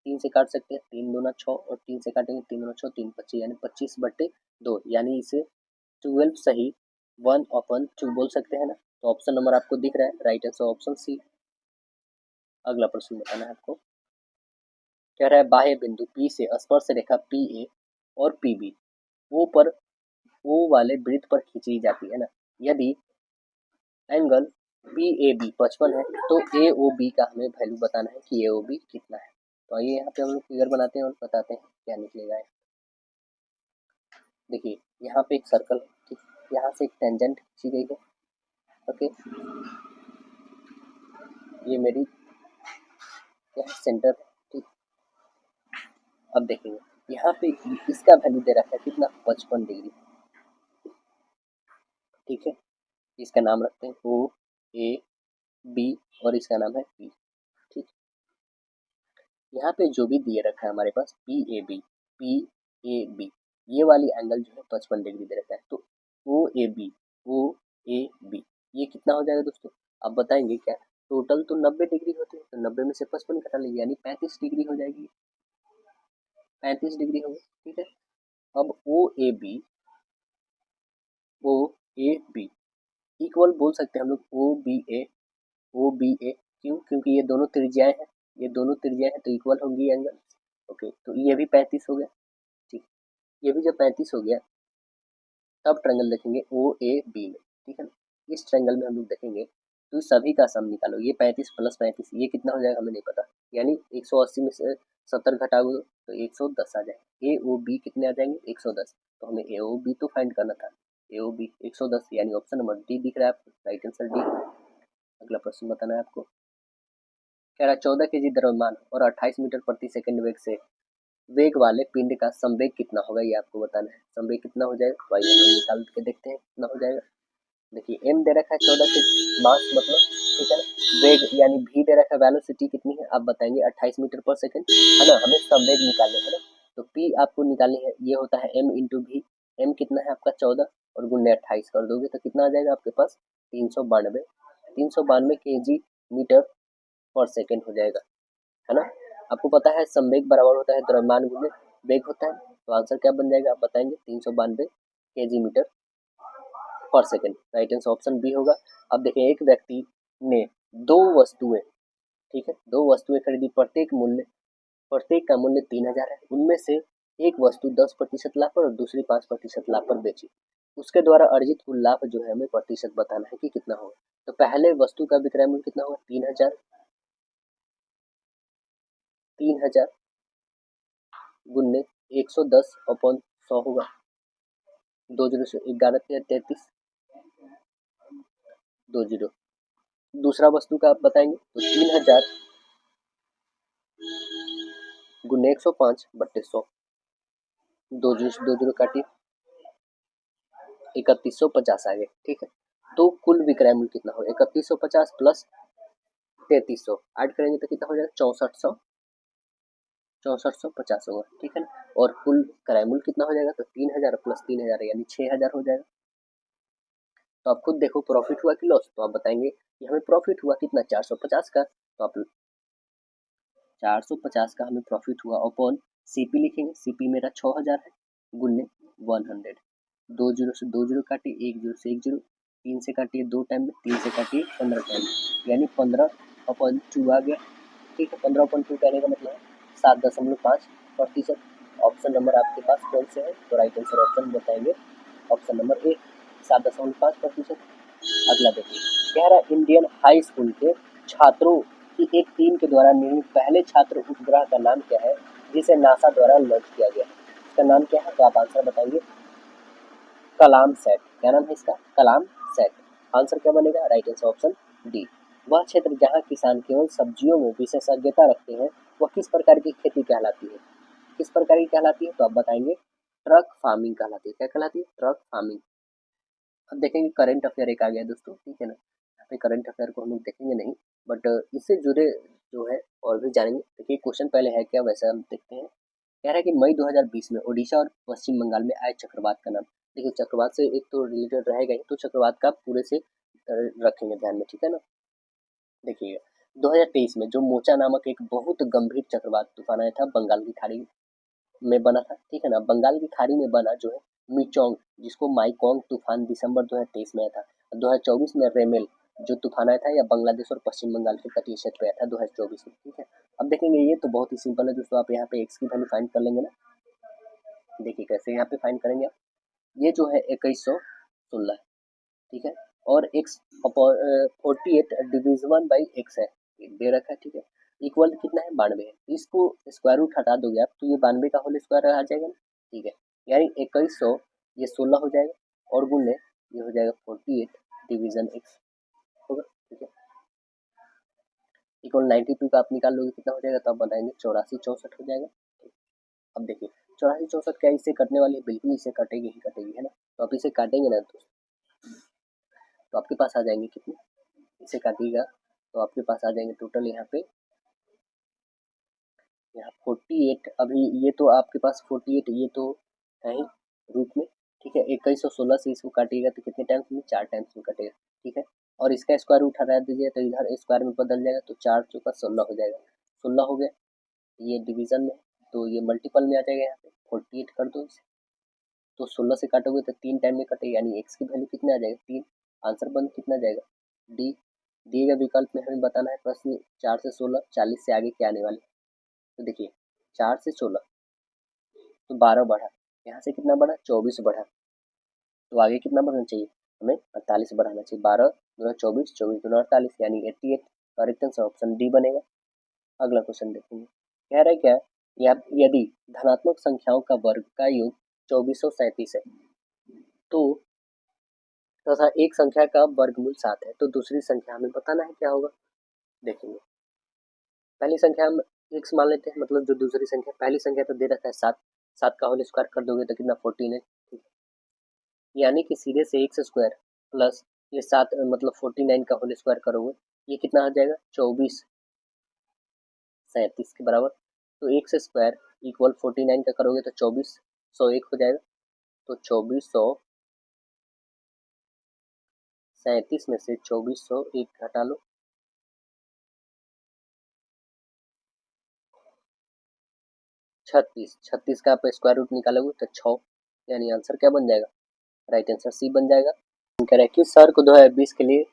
A: 3 से काट सकते हैं, 3 दूना 6 और 3 से काटेंगे 3 दूना 6, 3 25 यानी 25/2, यानी इसे 12 सही 1/2 बोल सकते हैं ना। तो ऑप्शन नंबर आपको दिख रहा है, राइट आंसर ऑप्शन सी। अगला प्रश्न बताना है आपको। कह रहा है बाह्य बिंदु P से स्पर्श रेखा PA और PB O पर O वाले वृत्त पर खींची जाती है ना। यदि एंगल PAB 55 है तो AOB का हमें वैल्यू बताना है कि AOB कितना है। तो आइए यहाँ पे हम लोग फिगर बनाते हैं और बताते हैं क्या निकलेगा। देखिए यहाँ पे एक सर्कल, ठीक, यहाँ से एक टेंजेंट खींची गई है। ओके, ये मेरी सेंटर, ठीक। अब देखेंगे यहाँ पे इसका वैल्यू दे रखा है कितना? 55 डिग्री। ठीक है, इसका नाम रखते हैं O A B और इसका नाम है P। ठीक, यहाँ पे जो भी दिए रखा है हमारे पास PAB ये वाली एंगल जो है 55 डिग्री दे रखा है। तो OAB ये कितना हो जाएगा दोस्तों? आप बताएंगे क्या? टोटल तो 90 डिग्री होते हैं, तो 90 में से 55 घटा लेंगे यानी 35 डिग्री हो जाएगी। 35 डिग्री होगी। ठीक है, अब ओ ए बी इक्वल बोल सकते हैं हम लोग ओ बी ए। क्यों? क्योंकि ये दोनों त्रिज्याएं हैं, ये दोनों त्रिज्याएं हैं तो इक्वल होंगी एंगल। ओके, तो ये भी 35 हो गया। ठीक, ये भी जब 35 हो गया तब ट्रायंगल देखेंगे ओ ए बी में। ठीक है ना, इस ट्रायंगल में हम लोग देखेंगे तो सभी का सम निकालो। ये 35 प्लस 35 ये कितना हो जाएगा हमें नहीं पता, यानी 180 में से 70 घटा दो तो 110 आ जाएगा। ए ओ बी कितने आ जाएंगे? 110। तो हमें ए ओ बी तो फाइंड करना था, ए ओ बी 110 यानी ऑप्शन नंबर डी दिख रहा है आपको, राइट आंसर डी। अगला प्रश्न बताना है आपको। कह रहा है 14 केजी द्रव्यमान और 28 मीटर प्रति सेकंड वेग से वेग वाले पिंड का संवेग कितना होगा, ये आपको बताना है। संवेग कितना हो जाएगा? तो आइए हम निकाल के देखते हैं कितना हो जाएगा। देखिए एम दे रखा है 14 के मास मतलब, ठीक है ना। वेग यानी भी दे रखा है, वेलोसिटी कितनी है आप बताएंगे 28 मीटर पर सेकंड, है ना। हमें संवेग निकालने है ना, तो पी आपको निकालनी है, ये होता है एम इंटू भी। एम कितना है आपका 14 और गुणे 28 कर दोगे तो कितना आ जाएगा आपके पास? 392 केजी मीटर पर सेकंड हो जाएगा, है ना। आपको पता है संवेग बराबर होता है द्रव्यमान गुणे वेग होता है, तो आंसर क्या बन जाएगा आप बताएंगे? 392 KG metre per second, right answer option B होगा। अब देखिए एक व्यक्ति ने दो वस्तुएं, ठीक है, दो वस्तुएं खरीदी, प्रत्येक का मूल्य 3000 है। उनमें से एक वस्तु 10% लाभ पर और दूसरी 5% लाभ पर बेची। उसके द्वारा अर्जित कुल लाभ जो है हमें प्रतिशत बताना है कि कितना होगा। तो पहले वस्तु का विक्रय मूल्य कितना होगा? 3000 गुने 110/100 होगा। 2 जीरो से 11 33 2 जीरो। दूसरा वस्तु का आप बताएंगे तो 3000 गुने 105/100। 2 जीरो से 2 जीरो काटिए, 3150 आ गए। ठीक है, तो कुल विक्रय मूल्य कितना होगा? 3150 प्लस 3300 ऐड करेंगे तो कितना हो जाएगा? 6450 होगा। ठीक है ना, और कुल क्रय मूल्य कितना हो जाएगा? तो 3000 प्लस 3000 यानी 6000 हो जाएगा। तो आप खुद देखो प्रॉफिट हुआ कि लॉस, तो आप बताएंगे कि हमें प्रॉफिट हुआ कितना? 450 का। तो आप 450 का हमें प्रॉफिट हुआ अपॉन सीपी लिखेंगे, सीपी मेरा 6000 है गुन्ने 100, 2 जीरो से 2 जीरो काटिए, 1 जीरो से 1 जीरो, 3 से काटिए 2 टाइम में, 3 से काटिए 15 टाइम में, यानी 15/2 आ गया। ठीक है, 15/2 कहने का मतलब 7.5%। ऑप्शन नंबर आपके पास कौन से है, तो राइट आंसर ऑप्शन बताएंगे ऑप्शन नंबर ए 7.5%। अगला देखिए, कह रहा है इंडियन हाई स्कूल के छात्रों की एक टीम के द्वारा निर्मित पहले छात्र उपग्रह का नाम क्या है जिसे नासा द्वारा लॉन्च किया गया है? इसका नाम क्या है, तो आप आंसर बताइए। कलाम सेट। क्या नाम है इसका, कलाम सेट। आंसर क्या बनेगा, राइट आंसर ऑप्शन डी। वह क्षेत्र जहाँ किसान केवल सब्जियों में विशेषज्ञता रखते हैं वह किस प्रकार की खेती कहलाती है? किस प्रकार की कहलाती है, तो आप बताएंगे ट्रक फार्मिंग कहलाती है। क्या कहलाती है, ट्रक फार्मिंग। अब देखेंगे करंट अफेयर एक आ गया दोस्तों, ठीक है ना। यहाँ पे करंट अफेयर को हम लोग देखेंगे नहीं, बट इससे जुड़े जो है और भी जानेंगे। देखिए क्वेश्चन पहले है क्या, वैसे हम देखते हैं। कह रहा है कि मई 2020 में ओडिशा और पश्चिम बंगाल में आए चक्रवात का नाम। देखिए चक्रवात से एक तो रिलेटेड रहेगा ही, तो चक्रवात का पूरे से रखेंगे ध्यान में, ठीक है ना। देखिए 2023 में जो मोचा नामक एक बहुत गंभीर चक्रवात तूफान आया था बंगाल की खाड़ी में बना था, ठीक है ना। बंगाल की खाड़ी में बना जो है मिचोंग, जिसको माईकोंग तूफान दिसंबर 2023 में आया था। 2024 में रेमेल जो तूफान आया था या बांग्लादेश और पश्चिम बंगाल के तटीय क्षेत्र पे आया था 2024 में, ठीक है। अब देखेंगे ये तो बहुत ही सिंपल है दोस्तों, आप यहाँ पे एक्स की वैल्यू फाइंड कर लेंगे ना। देखिए कैसे यहाँ पे फाइंड करेंगे आप, ये जो है 2116, ठीक है, और एक्स 48 डिविजन बाई एक्स है, दे रखा है, ठीक है। इक्वल कितना है, 92 है। इसको स्क्वायर रूट हटा दोगे आप तो ये 92 का होल स्क्वायर आ जाएगा ना, ठीक है। यानी 2100 ये 16 हो जाएगा और गुणले ये हो जाएगा 48 डिवीजन एक्स होगा, ठीक है। इक्वल 92 का आप निकाल लोगे कितना हो जाएगा, तो आप बताएंगे 84 64 हो जाएगा। अब देखिए 84 64 क्या इससे कटने वाली है, बिल्कुल इससे कटेगी ही कटेगी, है ना। तो आप इसे काटेंगे ना तो आपके पास आ जाएंगे कितने, इसे काटिएगा तो आपके पास आ जाएंगे टोटल यहाँ पे, यहाँ 48। अभी ये तो आपके पास 48 ये तो है ही रूट में, ठीक है। 2116 से इसको काटिएगा तो कितने टाइम्स में, 4 टाइम्स में कटेगा, ठीक है। और इसका स्क्वायर रूट हटा दीजिए तो इधर स्क्वायर में बदल जाएगा, तो 4 चौका 16 हो जाएगा, 16 हो गया। ये डिवीजन में तो ये मल्टीपल में आ जाएगा, यहाँ पे 48 कर दो इसे, तो 16 से काटोगे तो 3 टाइम में कटेगा, यानी एक्स की वैल्यू कितना आ जाएगा 3। आंसर बन कितना जाएगा डी। दिए गए विकल्प में हमें बताना है प्रश्न 4 से 16 40 से आगे क्या आने वाले। तो देखिए 4 से 16 तो 12 बढ़ा, यहाँ से कितना बढ़ा 24 बढ़ा, तो आगे कितना बढ़ना चाहिए हमें 48 बढ़ाना चाहिए। 12 दूना 24, 24 दूना 48 यानी 88। करेक्ट आंसर ऑप्शन डी बनेगा। अगला क्वेश्चन देखेंगे, कह रहा है क्या, यदि धनात्मक संख्याओं का वर्ग का योग 2437 है तो तथा एक संख्या का वर्गमूल 7 है तो दूसरी संख्या हमें बताना है क्या होगा। देखेंगे पहली संख्या हम x मान लेते हैं, मतलब जो दूसरी संख्या, पहली संख्या तो दे रखा है 7, 7 का होल स्क्वायर कर दोगे तो कितना 14 है, ठीक है। यानी कि सीधे से एक्स स्क्वायर प्लस ये 7 मतलब 49 का होल स्क्वायर करोगे ये कितना आ जाएगा 2437 के बराबर। तो एक्स स्क्वायर इक्वल 49 का करोगे तो 2401 हो जाएगा, तो 2437 में से 2401 घटा लो, 36 का आप स्क्वायर रूट निकालोगे तो 6, यानी आंसर क्या बन जाएगा, राइट आंसर सी बन जाएगा। कह रहा है कि सर को 2020 के लिए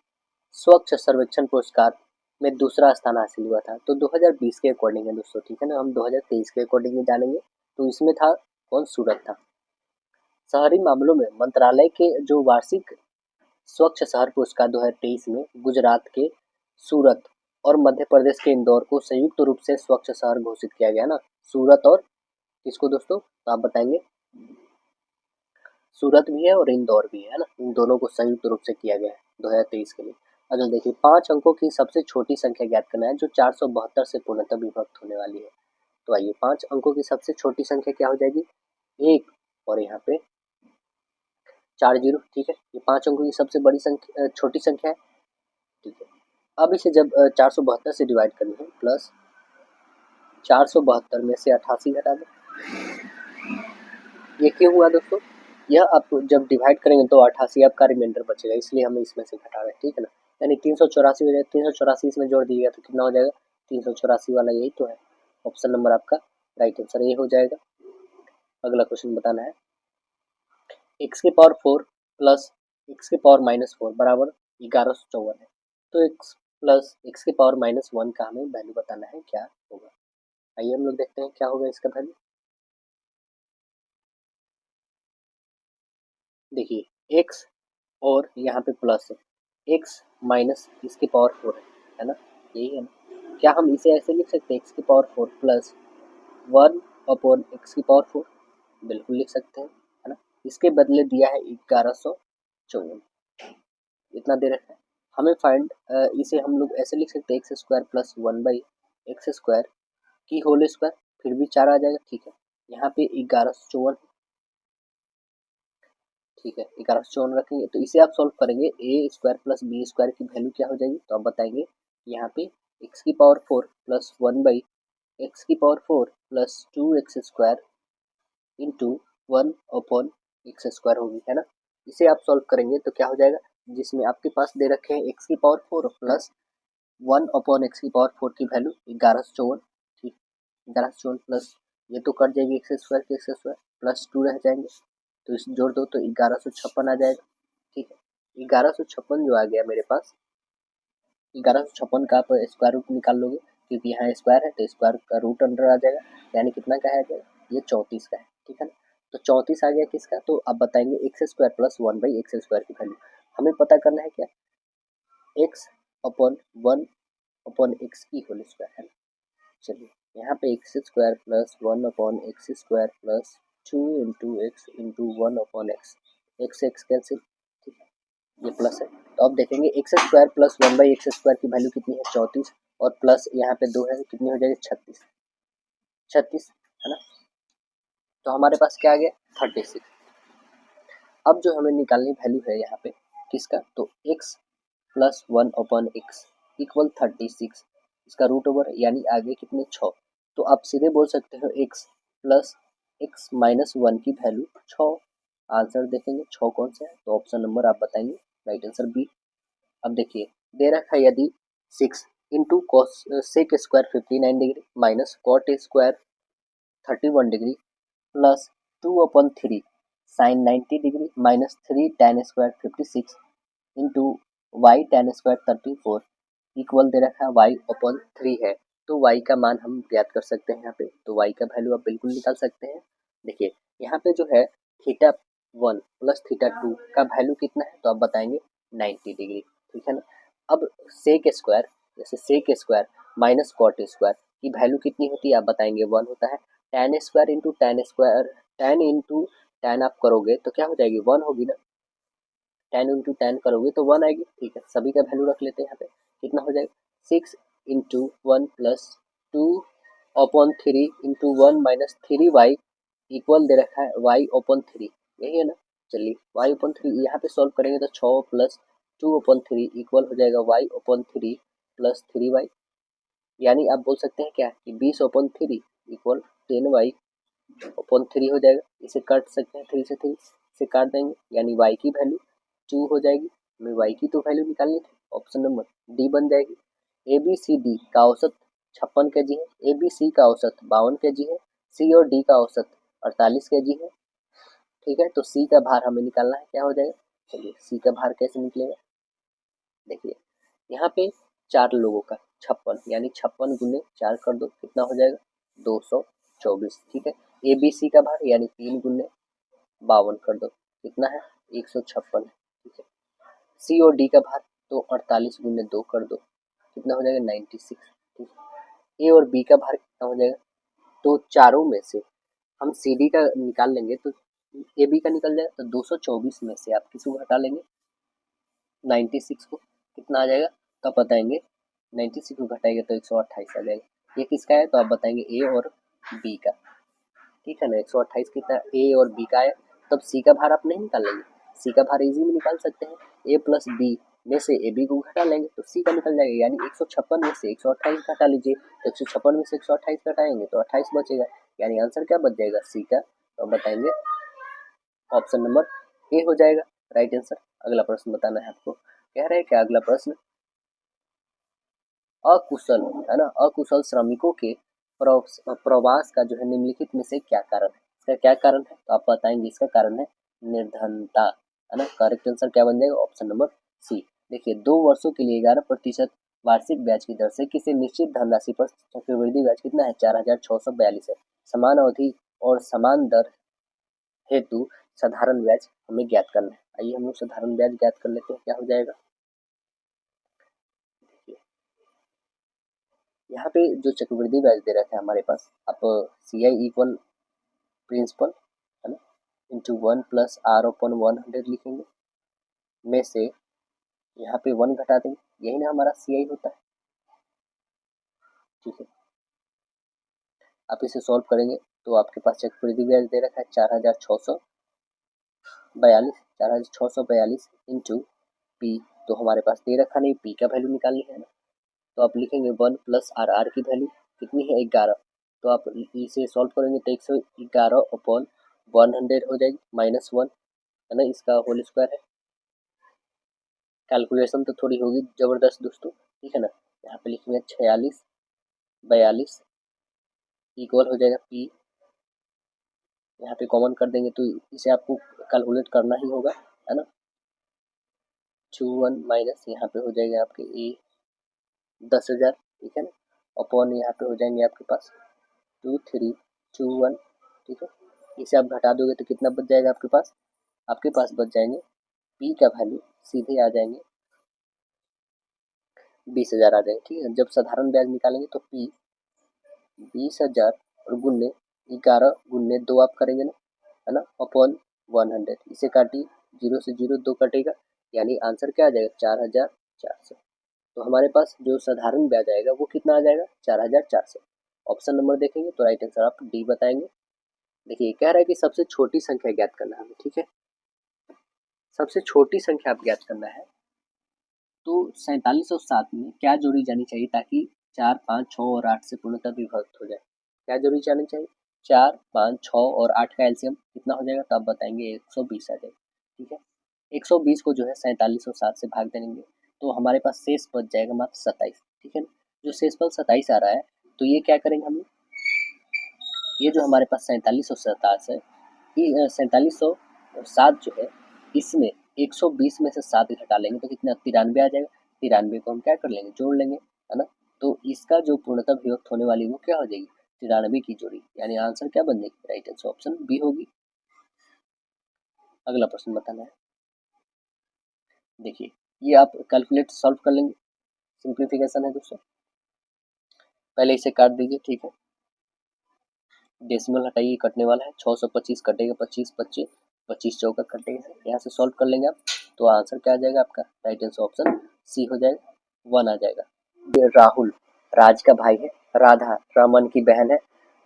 A: स्वच्छ सर्वेक्षण पुरस्कार में दूसरा स्थान हासिल हुआ था, तो 2020 के अकॉर्डिंग है दोस्तों, ठीक है ना। हम 2023 के अकॉर्डिंग ही जानेंगे, तो इसमें था कौन, सूरत था। शहरी मामलों में मंत्रालय के जो वार्षिक स्वच्छ शहर पुरस्कार 2023 में गुजरात के सूरत और मध्य प्रदेश के इंदौर को संयुक्त रूप से स्वच्छ शहर घोषित किया गया ना। सूरत और किसको दोस्तों, तो आप बताएंगे सूरत भी है और इंदौर भी है ना, इन दोनों को संयुक्त रूप से किया गया है 2023 के लिए। अगला देखिए 5 अंकों की सबसे छोटी संख्या ज्ञात करना है जो 472 से पूर्णतः विभक्त होने वाली है। तो आइए 5 अंकों की सबसे छोटी संख्या क्या हो जाएगी, 1 और यहाँ पे 4 जीरो, ठीक है। ये 5 अंकों की सबसे बड़ी संख्या छोटी संख्या है, ठीक है। अब इसे जब 472 से डिवाइड करनी है, प्लस 472 में से 88 घटा दो। ये क्यों हुआ दोस्तों, यह आप जब डिवाइड करेंगे तो 88 आपका रिमाइंडर बचेगा, इसलिए हम इसमें से घटा रहे हैं, ठीक है ना। यानी 384 हो जाएगा, 384 इसमें जोड़ दीजिएगा तो कितना हो जाएगा 384 वाला, यही तो है। ऑप्शन नंबर आपका राइट आंसर ये हो जाएगा। अगला क्वेश्चन बताना है, एक्स की पावर 4 प्लस एक्स की पावर -4 बराबर 1154 है। तो एक्स प्लस एक्स की पावर -1 का हमें वैल्यू बताना है, क्या होगा। आइए हम लोग देखते हैं क्या होगा इसका वैल्यू। देखिए एक्स और यहाँ पे प्लस है, एक्स माइनस इसकी पावर 4 है ना, यही है ना। क्या हम इसे ऐसे लिख सकते हैं, एक्स की पावर 4 प्लस 1 अपॉन एक्स की पावर 4, बिल्कुल लिख सकते हैं, है ना। इसके बदले दिया है 1154, इतना दे रखा है। हमें फाइंड इसे हम लोग ऐसे लिख सकते हैं, एक्स स्क्वायर प्लस 1/x² की होल स्क्वायर, फिर भी 4 आ जाएगा, ठीक है। यहाँ पे 1154, ठीक है, 1154 रखेंगे तो इसे आप सॉल्व करेंगे, ए स्क्वायर प्लस बी स्क्वायर की वैल्यू क्या हो जाएगी, तो आप बताएंगे यहाँ पे एक्स की पावर 4 प्लस 1/x की power 4 plus 2x² into 1 upon x² होगी, है ना। इसे आप सॉल्व करेंगे तो क्या हो जाएगा, जिसमें आपके पास दे रखे हैं एक्स की पावर 4 प्लस 1 अपॉन एक्स की पावर 4 की वैल्यू 1154, ठीक, 1154 प्लस ये तो कट जाएगी x² की x² प्लस 2 रह जाएंगे, तो इस जोड़ दो तो 1156 आ जाएगा, ठीक है। 1156 जो आ गया मेरे पास, 1156 का आप स्क्वायर रूट निकाल लोगे, क्योंकि यहाँ स्क्वायर है तो स्क्वायर का रूट अंडर आ जाएगा, यानी कितना का है, ये 34 का है, ठीक है ना। तो 34 आ गया किसका, तो आप बताएंगे x² प्लस 1/x² की वैल्यू हमें पता करना है, क्या, x अपॉन 1 अपॉन एक्स की होल स्क्वायर, है ना। चलिए यहाँ पे x² plus 1 upon x² plus 2 into x into 1 upon x, x cancel, ठीक है, ये प्लस है। तो अब देखेंगे x² प्लस 1/x² की वैल्यू कितनी है, 34, और प्लस यहाँ पे 2 है, कितनी हो जाएगी, 36, 36, है ना। तो हमारे पास क्या आ गया, 36। अब जो हमें निकालनी वैल्यू है यहाँ पे किसका, तो x plus 1 upon x equal 36, इसका रूट ओवर यानी आगे कितने, 6। तो आप सीधे बोल सकते हो x प्लस x माइनस 1 की वैल्यू 6। आंसर देखेंगे 6 कौन सा है, तो ऑप्शन नंबर आप बताएंगे राइट आंसर बी। अब देखिए दे रखा है, यदि 6 into cos sec square 59 degree minus cot square 31 degree plus 2 upon 3 sine 90 degree minus 3 tan square 56 into Y tan square 34 equal दे रखा है y अपॉन 3 है। तो y का मान हम ज्ञात कर सकते हैं यहाँ पे, तो y का वैल्यू आप बिल्कुल निकाल सकते हैं। देखिए यहाँ पे जो है θ1 प्लस θ2 का वैल्यू कितना है, तो आप बताएंगे 90 डिग्री, ठीक है ना। अब सेक स्क्वायर, जैसे sec square minus cot square की वैल्यू कितनी होती है, आप बताएंगे 1 होता है। tan square into tan square, tan into tan आप करोगे तो क्या हो जाएगी, 1 होगी ना, tan इंटू tan करोगे तो 1 आएगी, ठीक है। सभी का वैल्यू रख लेते हैं यहाँ पे, कितना हो जाएगा, 6 into 1 plus 2 upon 3 into 1 minus 3y equal दे रखा है y अपॉन 3, यही है ना। चलिए y अपॉन 3 यहाँ पे सॉल्व करेंगे तो 6 प्लस 2 अपॉन 3 इक्वल हो जाएगा y अपॉन 3 प्लस 3y, यानी आप बोल सकते हैं क्या कि 20 अपॉन 3 इक्वल 10y अपॉन 3 हो जाएगा। इसे काट सकते हैं, 3 से 3 से काट देंगे, यानी y की वैल्यू 2 हो जाएगी। हमें y की तो वैल्यू निकालनी थी, ऑप्शन नंबर डी बन जाएगी। ए बी सी डी का औसत 56 kg है, ए बी सी का औसत 52 kg है, सी और डी का औसत 48 kg है, ठीक है। तो सी का भार हमें निकालना है, क्या हो जाएगा, चलिए सी का भार कैसे निकलेगा। देखिए यहाँ पे 4 लोगों का 56, यानी 56 गुने 4 कर दो, कितना हो जाएगा, 224, ठीक है। ए बी सी का भार यानी 3 गुने 52 कर दो, कितना है, 156, ठीक है। सी और डी का भार तो 48 गुने 2 कर दो, कितना हो जाएगा, 96, ठीक है। ए और बी का भार कितना हो जाएगा, तो चारों में से हम सी डी का निकाल लेंगे तो ए बी का निकल जाएगा, तो 224 में से आप किसी को हटा लेंगे, 96 को, कितना आ जाएगा, तो आप बताएंगे 96 को घटाएंगे तो 128 आ जाएगा। ये किसका है, तो आप बताएंगे ए और बी का, ठीक है ना। 128 कितना ए और बी का है, तब सी का भार आप नहीं निकालेंगे, सी का भार इजी में निकाल सकते हैं, ए प्लस बी में से ए बी को घटा लेंगे तो सी का निकल जाएगा, यानी 156 में से 128 घटा लीजिए, तो 156 में से 128 घटाएंगे तो 28 बचेगा, यानी आंसर क्या बच जाएगा, सी का। तो बताएंगे ऑप्शन नंबर ए हो जाएगा राइट आंसर। अगला प्रश्न बताना है आपको, कह रहे हैं क्या अगला प्रश्न, अकुशल, है ना, अकुशल श्रमिकों के प्रवास का जो है निम्नलिखित में से क्या कारण है? इसका क्या कारण है तो आप बताएंगे। इसका कारण है निर्धनता, है ना। करेक्ट आंसर क्या बन जाएगा? Option number C. देखिए 2 वर्षों के लिए 11% वार्षिक ब्याज की दर से किसी निश्चित धनराशि पर चक्रवृद्धि ब्याज कितना है? 4642 है। समान अवधि और समान दर हेतु साधारण ब्याज हमें ज्ञात करना है। आइए हम लोग साधारण ब्याज ज्ञात कर लेते हैं। क्या हो जाएगा? यहाँ पे जो चक्रवृद्धि ब्याज दे रखा है हमारे पास, आप CI इक्वल प्रिंसिपल, है ना, इंटू 1+R/100 लिखेंगे। में से यहाँ पे 1 घटा देंगे, यही ना हमारा CI होता है। ठीक है, आप इसे सॉल्व करेंगे तो आपके पास चक्रवृद्धि ब्याज दे रखा है 4642 इंटू पी। तो हमारे पास दे रखा नहीं, पी का वैल्यू निकालनी है ना। तो आप लिखेंगे 1+RR की वैल्यू कितनी है? 11। तो आप इसे सॉल्व करेंगे तो 111/100 हो जाएगी, -1, है ना, इसका होल स्क्वायर है। कैलकुलेशन तो थोड़ी होगी जबरदस्त दोस्तों, ठीक है ना। यहाँ पे लिखेंगे 4642 इक्वल हो जाएगा पी। यहाँ पे कॉमन कर देंगे तो इसे आपको कैलकुलेट करना ही होगा, है ना। 21 माइनस यहाँ पे हो जाएगा आपके 10,000, ठीक है ना। अपॉन यहाँ पे हो जाएंगे आपके पास 2321, ठीक है। इसे आप घटा दोगे तो कितना बच जाएगा आपके पास? आपके पास बच जाएंगे पी का वैल्यू सीधे आ जाएंगे 20,000 आ जाएंगे, ठीक है। जब साधारण ब्याज निकालेंगे तो पी 20,000 और गुन्ने 11 गुन्ने 2 आप करेंगे ना, है ना, अपॉन 100। इसे काटिए, 0 से 0 2 कटेगा, यानी आंसर क्या आ जाएगा? 4,400। तो हमारे पास जो साधारण ब्याज आएगा वो कितना आ जाएगा? 4,400। ऑप्शन नंबर देखेंगे तो राइट आंसर आप डी बताएंगे। देखिए कह रहा है कि सबसे छोटी संख्या ज्ञात करना है हमें, ठीक है। सबसे छोटी संख्या आप ज्ञात करना है तो 47 और 7 में क्या जोड़ी जानी चाहिए ताकि 4, 5, 6 और 8 से पूर्णतः विभक्त हो जाए? क्या जोड़ी जानी चाहिए? 4, 5, 6 और 8 का एलसीएम कितना हो जाएगा? तो आप बताएंगे 120 आ जाएगा, ठीक है। 120 को जो है 47 और 7 से भाग देंगे तो हमारे पास शेष बच जाएगा मात्र 27, ठीक है ना। जो शेष बल 27 आ रहा है तो ये क्या करेंगे हम लोग, ये जो हमारे पास 47 और 27 है, ये 47 और 7 जो है इसमें 120 में से 7 घटा लेंगे तो कितना? 93 आ जाएगा। 93 को हम क्या कर लेंगे? जोड़ लेंगे, है ना। तो इसका जो पूर्णतः विभक्त होने वाली वो क्या हो जाएगी? 93 की जोड़ी, यानी आंसर क्या बन जाएगी? राइट आंसर ऑप्शन बी होगी। अगला प्रश्न बताना है। देखिए ये आप कैलकुलेट सॉल्व कर लेंगे, सिंप्लीफिकेशन है दोस्तों। पहले इसे काट दीजिए, ठीक है। डेसिमल हटाइए, कटने वाला है। 625 कटेगा 25, 25, 25 चौका कटेगा। यहाँ से सॉल्व कर लेंगे आप तो आंसर क्या आ जाएगा आपका? राइट आंसर ऑप्शन सी हो जाएगा, 1 आ जाएगा। ये राहुल राज का भाई है, राधा रमन की बहन है,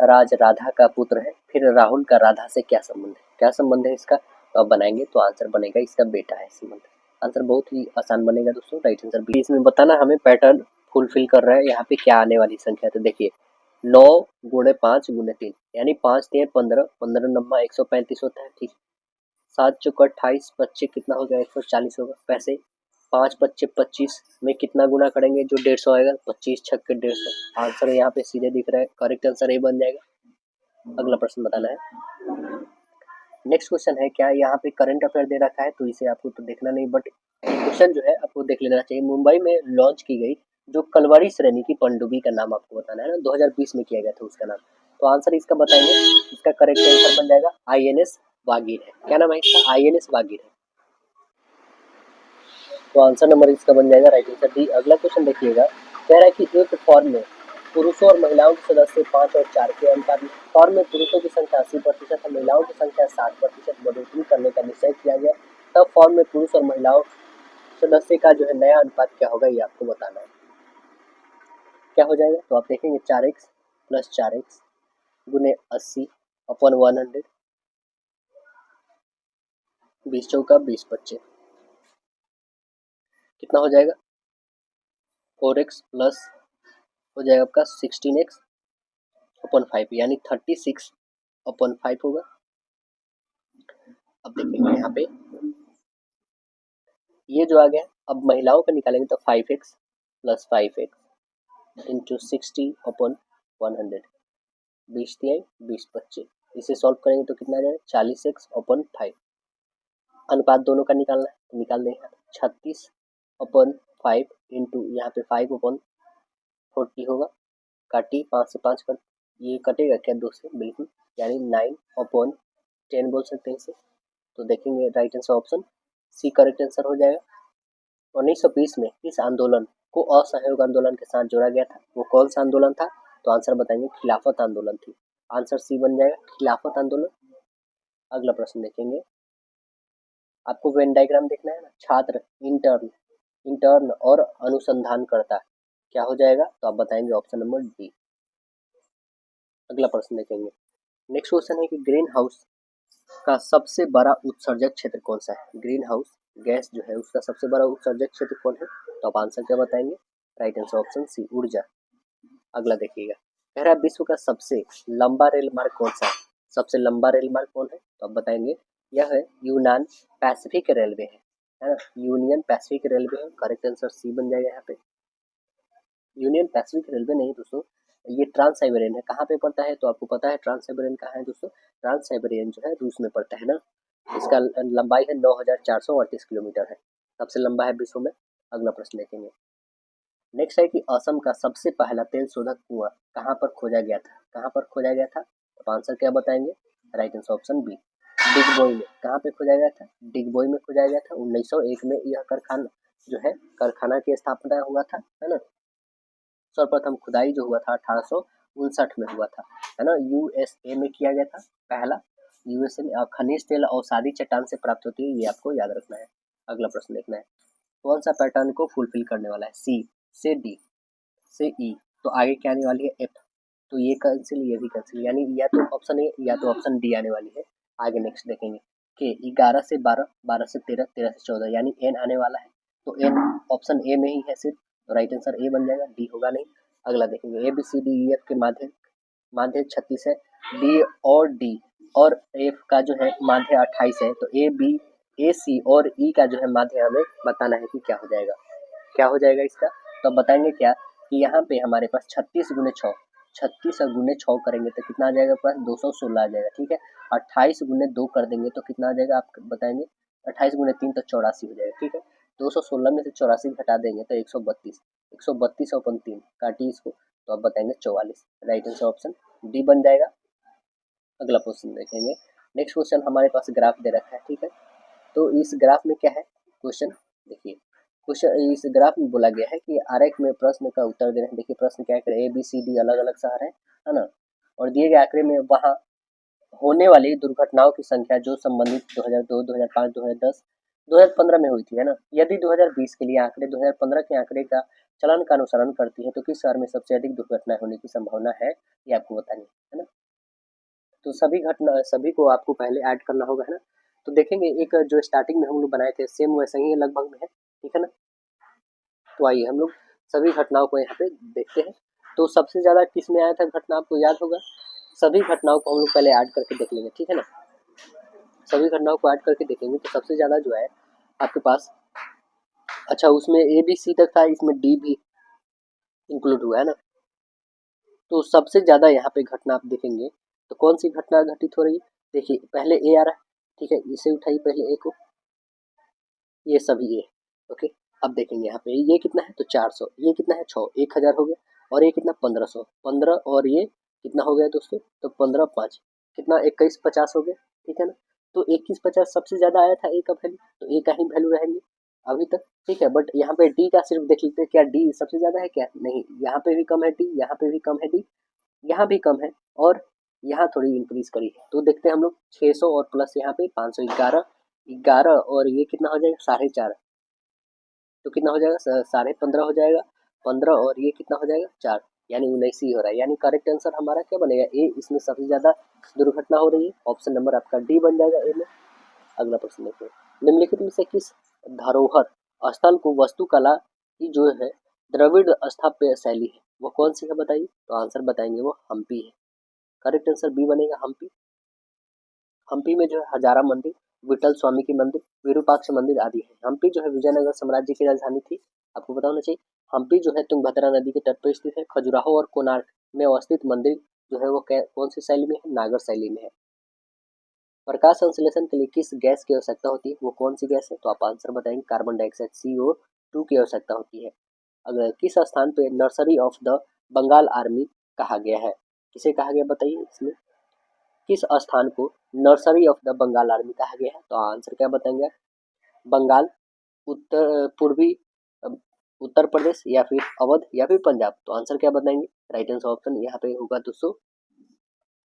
A: राज राधा का पुत्र है। फिर राहुल का राधा से क्या संबंध है? क्या संबंध है इसका? तो आप बनाएंगे तो आंसर बनेगा इसका बेटा है संबंध। आंसर बहुत ही आसान बनेगा दोस्तों, राइट आंसर बी। इसमें बताना हमें पैटर्न फुलफिल कर रहा है, यहाँ पे क्या आने वाली संख्या। तो देखिए 9 गुणे 5 गुणे 3, यानी 5 3 15, 15 नम्मा 135 होता है, ठीक। 7 चौका 28, 25 कितना हो गया? 140 होगा। पैसे 5 पच्चे 25 में कितना गुना करेंगे जो 150 आएगा? 25 छक्के 150। आंसर यहाँ पे सीधे दिख रहा है, करेक्ट आंसर ये बन जाएगा। अगला प्रश्न बताना है। नेक्स्ट क्वेश्चन है, क्या यहाँ पे करंट अफेयर दे रखा है तो इसे आपको तो देखना नहीं, बट क्वेश्चन जो है आपको देख लेना चाहिए। मुंबई में लॉन्च की गई जो कलवरी श्रेणी की पनडुब्बी का नाम आपको बताना है ना, 2020 में किया गया था उसका नाम। तो आंसर इसका बताएंगे, इसका करेक्ट आंसर बन जाएगा INS वागीर है। क्या नाम है इसका? INS वागीर है। तो आंसर नंबर इसका बन जाएगा राइट आंसर डी। अगला क्वेश्चन देखिएगा, कह रहा है कि एक फॉर्म में पुरुषों और महिलाओं के सदस्य 5 और 4 के अनुपात में फॉर्म में पुरुषों की संख्या 80% और महिलाओं की संख्या 60% बढ़ोतरी करने का निश्चय किया गया, तब फॉर्म में पुरुष और महिलाओं सदस्य का जो है नया अनुपात क्या होगा, ये आपको बताना है। क्या हो जाएगा? तो आप देखेंगे 4x प्लस 4x गुने 80 अपॉन 100, 20 चौका 20 25 कितना हो जाएगा? 4x प्लस हो जाएगा आपका 16x अपॉन 5, यानी 36 अपॉन 5 होगा। अब देखेंगे यहाँ पे ये जो आ गया, अब महिलाओं का निकालेंगे तो 5x plus 5x into 60 upon 100, 20 तिहाई 20 25। इसे सॉल्व करेंगे तो कितना आ जाएगा 40x/5। अनुपात दोनों का निकालना है तो निकाल देंगे 36/5 इंटू यहाँ पे 5/40 होगा। काटी 5 से 5 कट, ये कटेगा क्या 2 से, बिल्कुल, यानी 9/10 बोल सकते हैं इसे। तो देखेंगे right answer option C correct answer हो जाएगा। 1920 में किस आंदोलन को असहयोग आंदोलन के साथ जोड़ा गया था, वो कौन सा आंदोलन था, तो आंसर बताएंगे खिलाफत आंदोलन थी। आंसर सी बन जाएगा खिलाफत आंदोलन। अगला प्रश्न देखेंगे, आपको वेन डायग्राम देखना है ना, छात्र, इंटर्न और अनुसंधान करता क्या हो जाएगा, तो आप बताएंगे ऑप्शन नंबर डी। अगला प्रश्न देखेंगे, नेक्स्ट क्वेश्चन है कि ग्रीन हाउस का सबसे बड़ा उत्सर्जक क्षेत्र कौन सा है। ग्रीन हाउस गैस जो है उसका सबसे बड़ा उत्सर्जक क्षेत्र कौन है, तो आप आंसर क्या बताएंगे, राइट आंसर ऑप्शन सी ऊर्जा। अगला देखिएगा, कह रहा है विश्व का सबसे लंबा रेल मार्ग कौन सा है, सबसे लंबा रेल मार्ग कौन है, तो आप बताएंगे यह है यूनान पैसिफिक रेलवे है ना, यूनियन पैसिफिक रेलवे है। करेक्ट आंसर सी बन जाएगा यहाँ पे। यूनियन पैसिफिक रेलवे नहीं दोस्तों, ये ट्रांस साइबेरियन है। कहाँ पे पड़ता है, तो आपको पता है ट्रांस साइबेरियन कहाँ है दोस्तों, ट्रांस साइबेरियन जो है रूस में पड़ता है ना। इसका लंबाई है 9438 किलोमीटर है, सबसे लंबा है विश्व में। अगला प्रश्न देखेंगे, नेक्स्ट है कि असम का सबसे पहला तेल शोधक कुआं कहाँ पर खोजा गया था, कहाँ पर खोजा गया था, तो आंसर क्या बताएंगे, right answer option B Digboi में। कहाँ पे खोजा गया था, डिगबोई में खोजा गया था। 1901 में यह कारखाना जो है कारखाना की स्थापना हुआ था, है ना। सर्वप्रथम खुदाई जो हुआ था 1859 में हुआ था, है ना, यूएसए में किया गया था पहला। यूएसए में खनिज तेल औषधि चट्टान से प्राप्त होती है, ये आपको याद रखना है। अगला प्रश्न देखना है, कौन सा पैटर्न को फुलफिल करने वाला है, सी से डी से ई, तो आगे क्या आने वाली है एफ, तो ये कैंसिल, ये भी कैंसिल, यानी या तो ऑप्शन ए या तो ऑप्शन डी आने वाली है। आगे नेक्स्ट देखेंगे कि 11 से 12, 12 से 13, 13 से 14, यानी एन आने वाला है, तो एन ऑप्शन ए में ही है सिर्फ, तो राइट आंसर ए बन जाएगा, डी होगा नहीं। अगला देखेंगे, A B C D E F के माध्य 36 है, डी और डी और एफ का जो है माध्य 28 है, तो ए बी ए सी और ई का जो है माध्य हमें बताना है कि क्या हो जाएगा, क्या हो जाएगा इसका, तो बताएंगे क्या कि यहाँ पे हमारे पास 36 गुने 6, 36 गुने 6 करेंगे तो कितना आ जाएगा, पास 216 आ जाएगा, ठीक है। 28 गुने 2 कर देंगे तो कितना आ जाएगा, आप बताएंगे 28 गुने 3 तो 84 हो जाएगा, ठीक है। 216 में से 84 घटा देंगे तो 132, 132 अपन 3 काटिए इसको, तो आप बताएंगे 44, राइट आंसर ऑप्शन डी बन जाएगा। अगला क्वेश्चन देखेंगे, नेक्स्ट क्वेश्चन हमारे पास ग्राफ दे रखा है, ठीक है। तो इस ग्राफ में क्या है क्वेश्चन, देखिए क्वेश्चन इस ग्राफ में बोला गया है कि आरेख में प्रश्न का उत्तर दे रहे हैं। देखिए प्रश्न क्या है, ए बी सी डी अलग अलग शहर है ना, और दिए गए आंकड़े में वहाँ होने वाली दुर्घटनाओं की संख्या जो संबंधित 2002, 2005, 2010, 2015 में हुई थी, है ना। यदि 2020 के लिए आंकड़े 2015 के आंकड़े का चलन का अनुसरण करती है तो किस शहर में सबसे अधिक दुर्घटना होने की संभावना है, ये आपको बतानी है ना। तो सभी को आपको पहले ऐड करना होगा, है ना। तो देखेंगे एक जो स्टार्टिंग में हम लोग बनाए थे सेम वैसा ही लगभग में है, ठीक है ना। तो आइए हम लोग सभी घटनाओं को यहाँ पे देखते हैं। तो सबसे ज़्यादा किस में आया था घटना, आपको याद होगा। सभी घटनाओं को हम लोग पहले ऐड करके देख लेंगे, ठीक है ना। सभी घटनाओं को ऐड करके देखेंगे तो सबसे ज़्यादा जो है आपके पास, अच्छा उसमें ए बी सी तक था, इसमें डी भी इंक्लूड हुआ है ना। तो सबसे ज़्यादा यहाँ पे घटना आप देखेंगे तो कौन सी घटना घटित हो रही है, देखिए पहले ए आ रहा है, ठीक है, इसे उठाइए पहले ए को, ये सभी ए, ओके। अब देखेंगे यहाँ पे ये कितना है तो 400, ये कितना है 6, 1000 हो गया, और ये कितना 1500, 15 और ये कितना हो गया दोस्तों, तो 15 5 कितना 2150 हो गया, ठीक है ना। तो 2150 सबसे ज़्यादा आया था ए का वैल्यू, तो ए का ही वैल्यू रहेंगे अभी तक, ठीक है। बट यहाँ पे डी का सिर्फ देख लेते हैं, क्या डी सबसे ज़्यादा है क्या, नहीं, यहाँ पे भी कम है डी, यहाँ पे भी कम है डी, यहाँ भी कम है, और यहाँ थोड़ी इंक्रीज करी है। तो देखते हैं हम लोग 600 और प्लस यहाँ पे 511, 11 और ये कितना हो जाएगा 4.5, तो कितना हो जाएगा 15.5 हो जाएगा, 15 और ये कितना हो जाएगा 4, यानी 19 ही हो रहा है। यानी करेक्ट आंसर हमारा क्या बनेगा, ए, इसमें सबसे ज़्यादा दुर्घटना हो रही है, ऑप्शन नंबर आपका डी बन जाएगा ए में। अगला प्रश्न देखिए, निम्नलिखित में से किस धरोहर स्थल को वास्तुकला की जो है द्रविड़ स्थापत्य शैली है वो कौन सी है बताइए, तो आंसर बताएंगे वो हम्पी है। करेक्ट आंसर बी बनेगा हम्पी। हम्पी में जो है हजारा मंदिर, विठल स्वामी की मंदिर, विरूपाक्ष मंदिर आदि है। हम्पी जो है विजयनगर साम्राज्य की राजधानी थी, आपको पता होना चाहिए। हम्पी जो है तुंगभद्रा नदी के तट पर स्थित है। खजुराहो और कोणार्क में अवस्थित मंदिर जो है वो कौन सी शैली में है, नागर शैली में है। प्रकाश संश्लेषण के लिए किस गैस की आवश्यकता होती है, वो कौन सी गैस है, तो आप आंसर बताएंगे कार्बन डाइऑक्साइड CO2 की आवश्यकता होती है। अगर किस स्थान पे nursery of the Bengal army कहा गया है, किसे कहा गया बताइए, इसमें किस स्थान को nursery of the Bengal army कहा गया है, तो आंसर क्या बताएंगे, बंगाल, उत्तर पूर्वी उत्तर प्रदेश या फिर अवध या फिर पंजाब, तो आंसर क्या बताएंगे, राइट आंसर ऑप्शन यहाँ पे होगा दोस्तों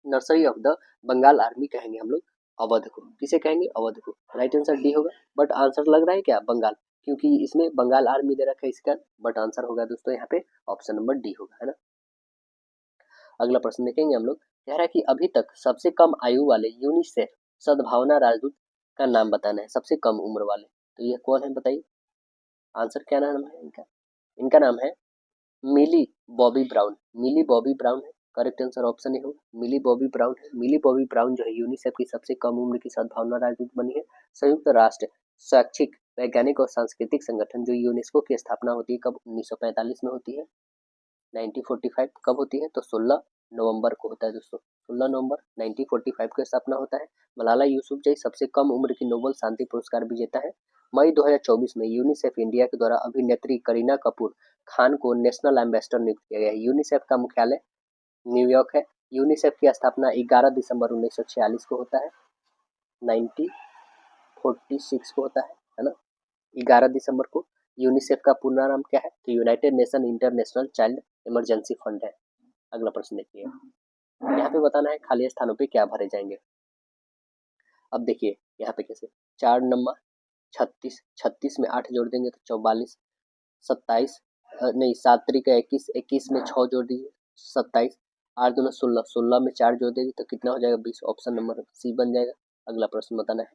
A: nursery of the Bengal army कहेंगे हम लोग अवध को, किसे कहेंगे, अवध को, राइट आंसर डी होगा। बट आंसर लग रहा है क्या बंगाल, क्योंकि इसमें बंगाल आर्मी दे रखा है इसका, बट आंसर होगा दोस्तों यहाँ पे ऑप्शन नंबर डी होगा, है ना। अगला प्रश्न देखेंगे हम लोग, कह रहा है कि अभी तक सबसे कम आयु वाले यूनिसेफ सद्भावना राजदूत का नाम बताना है, सबसे कम उम्र वाले, तो ये कौन है बताइए, आंसर क्या नाम है इनका, इनका नाम है मिली बॉबी ब्राउन, मिली बॉबी ब्राउन है, करेक्ट आंसर ऑप्शन ही होगा मिली बॉबी ब्राउन है। मिली बॉबी ब्राउन जो है यूनिसेफ की सबसे कम उम्र की सद्भावना राजदूत बनी है। संयुक्त राष्ट्र शैक्षिक वैज्ञानिक और सांस्कृतिक संगठन जो यूनेस्को की स्थापना होती है कब, 1945 में होती है, 1945 कब होती है, तो 16 नवंबर को होता है दोस्तों, 16 नवंबर 1945 को स्थापना होता है। मलाला यूसुफजई सबसे कम उम्र की नोबेल शांति पुरस्कार विजेता है। मई 2024 में यूनिसेफ इंडिया के द्वारा अभिनेत्री करीना कपूर खान को नेशनल एम्बेसडर नियुक्त किया गया है। यूनिसेफ का मुख्यालय न्यूयॉर्क है। यूनिसेफ की स्थापना 11 दिसंबर 1946 को होता है, 1946 को होता है ना, 11 दिसंबर को। यूनिसेफ का पूरा नाम क्या है, तो United nation international child emergency fund है। अगला प्रश्न देखिए, यहाँ पे बताना है खाली स्थानों पे क्या भरे जाएंगे। अब देखिए यहाँ पे कैसे, 4 नंबर 36, 36 में 8 जोड़ देंगे तो 44, 27 नहीं 7 तरीका 21, 21 में 6 जोड़ दीजिए 27, 8 दूना 16, 16 में 4 जोड़ दीजिए तो कितना हो जाएगा 20, ऑप्शन नंबर सी बन जाएगा। अगला प्रश्न बताना है,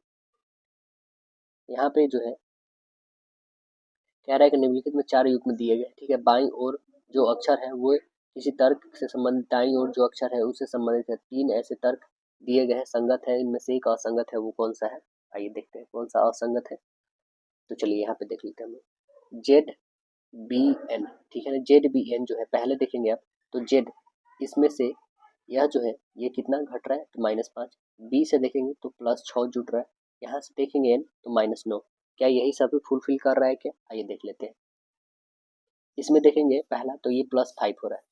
A: यहाँ पे जो है कह रहा है कि निम्नलिखित में 4 युग्म दिए गए, ठीक है, बाईं ओर जो अक्षर है वो किसी तर्क से संबंधित, दाईं ओर जो अक्षर है उससे संबंधित है। 3 ऐसे तर्क दिए गए हैं, संगत है, इनमें से एक असंगत है, वो कौन सा है, आइए देखते हैं कौन सा असंगत है। तो चलिए यहाँ पे देख लेते हैं हम, ZBN, ठीक है ना, ZBN जो है पहले देखेंगे आप, तो जेड इसमें से यह जो है ये कितना घट रहा है, तो -5, बी से देखेंगे तो +6 जुड़ रहा है, यहाँ से देखेंगे एन तो -9, क्या यही सभी फुलफिल कर रहा है क्या, आइए देख लेते हैं। इसमें देखेंगे पहला तो ये +5 हो रहा है,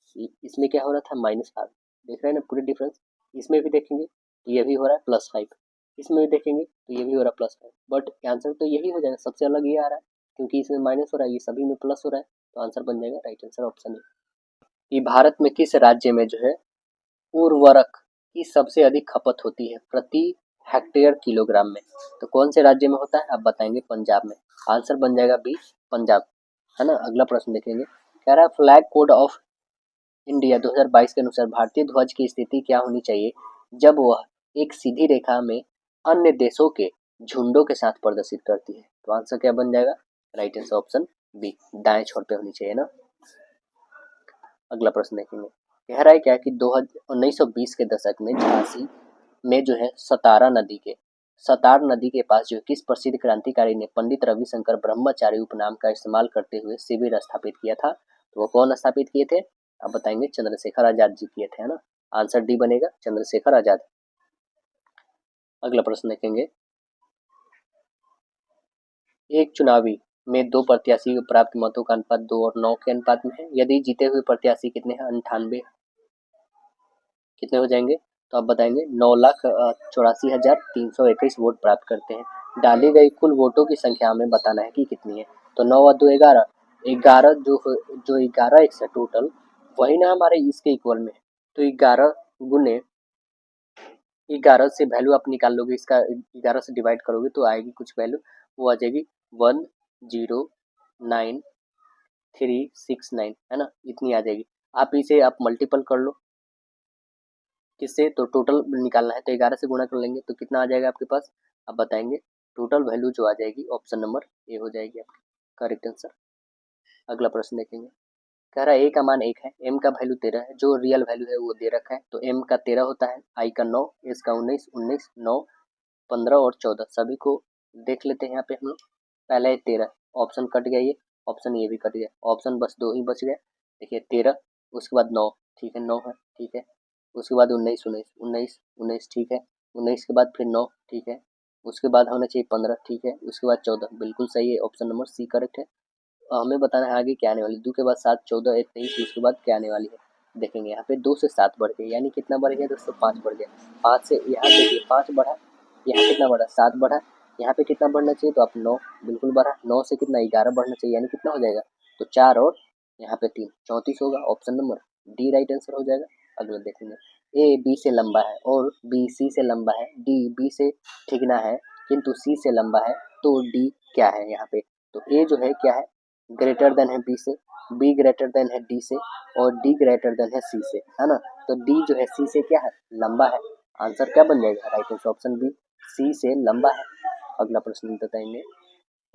A: इसमें क्या हो रहा था -5, देख रहे हैं ना पूरी डिफरेंस। इसमें भी देखेंगे तो ये भी हो रहा है +5, इसमें भी देखेंगे तो ये भी हो रहा है +5, बट आंसर तो यही हो जाएगा, सबसे अलग ये आ रहा है क्योंकि इसमें माइनस हो रहा है, ये सभी में प्लस हो रहा है, तो आंसर बन जाएगा राइट आंसर ऑप्शन है। कि भारत में किस राज्य में जो है उर्वरक की सबसे अधिक खपत होती है प्रति हेक्टेयर किलोग्राम में, तो कौन से राज्य में होता है आप बताएंगे, पंजाब में, आंसर बन जाएगा बी पंजाब, है ना। अगला प्रश्न देखेंगे, कह रहा है फ्लैग कोड ऑफ इंडिया 2022 के अनुसार भारतीय ध्वज की स्थिति क्या होनी चाहिए जब वह एक सीधी रेखा में अन्य देशों के झुंडों के साथ प्रदर्शित करती है, तो आंसर क्या बन जाएगा, राइट आंसर ऑप्शन बी, दाएं छोर पे होनी चाहिए ना। अगला प्रश्न देखेंगे, कह रहा है क्या कि 1920 के दशक में झांसी में जो है सतार नदी के पास जो किस प्रसिद्ध क्रांतिकारी ने पंडित रविशंकर ब्रह्मचारी उपनाम का इस्तेमाल करते हुए शिविर स्थापित किया था, तो वो कौन स्थापित किए थे, आप बताएंगे चंद्रशेखर आजाद जी किए थे, है ना, आंसर डी बनेगा चंद्रशेखर आजाद। अगला प्रश्न देखेंगे, एक चुनावी में 2 प्रत्याशी को प्राप्त मतों का अनुपात 2 और 9 के अनुपात में है, यदि जीते हुए प्रत्याशी कितने हैं, 98, कितने हो जाएंगे, तो आप बताएंगे 9,84,321 वोट प्राप्त करते हैं। डाली गई कुल वोटों की संख्या हमें बताना है कि कितनी है, तो 9 और 2 11, 11 जो 11 एक से टोटल वही ना हमारे इसके इक्वल में है, तो 11 गुने 11 से वैल्यू आप निकाल लोगे, इसका 11 से डिवाइड करोगे तो आएगी कुछ वैल्यू, वो आ जाएगी 109,369, है ना, इतनी आ जाएगी। आप इसे आप मल्टीपल कर लो किससे, तो टोटल निकालना है तो 11 से गुणा कर लेंगे तो कितना आ जाएगा आपके पास, आप बताएंगे टोटल वैल्यू जो आ जाएगी ऑप्शन नंबर ए हो जाएगी आपकी करेक्ट आंसर। अगला प्रश्न देखेंगे, कह रहा है ए का मान 1 है, एम का वैल्यू 13 है, जो रियल वैल्यू है वो दे रखा है, तो एम का 13 होता है, आई का 9, एस का 19, 19 9 15 और 14 सभी को देख लेते हैं यहाँ पे हम लोग। पहला है 13, ऑप्शन कट गया, ये ऑप्शन ये भी कट गया, ऑप्शन बस 2 ही बच गए, देखिए 13 उसके बाद 9, ठीक है 9 है, ठीक है उसके बाद 19 19 19 19 ठीक है, 19 के बाद फिर 9 ठीक है, उसके बाद होना चाहिए 15 ठीक है, उसके बाद 14 बिल्कुल सही है, ऑप्शन नंबर सी करेक्ट है। हमें बताना है आगे क्या आने वाली, 2 के बाद 7 14 1 23, उसके बाद क्या आने वाली है देखेंगे। यहाँ पे 2 से 7 बढ़ गए यानी कितना बढ़ गया दोस्तों, 5 बढ़ गया। 5 से यहाँ देखिए 5 बढ़ा, यहाँ कितना बढ़ा 7 बढ़ा, यहाँ पे कितना बढ़ना चाहिए तो आप 9 बिल्कुल बढ़ा, 9 से कितना 11 बढ़ना चाहिए यानी कितना हो जाएगा तो 4 और यहाँ पे 3 34 होगा, option number D right answer हो जाएगा। अगला देखेंगे, ए बी से लंबा है और बी सी से लंबा है, डी बी से ठिकना है किंतु सी से लंबा है, तो डी क्या है यहाँ पे, तो ए जो है क्या है ग्रेटर देन है बी से, बी ग्रेटर देन है डी से और डी ग्रेटर देन है सी से, है ना। तो डी जो है सी से क्या है लंबा है, आंसर क्या बन जाएगा right answer option B C से लंबा है। अगला प्रश्न बताएंगे,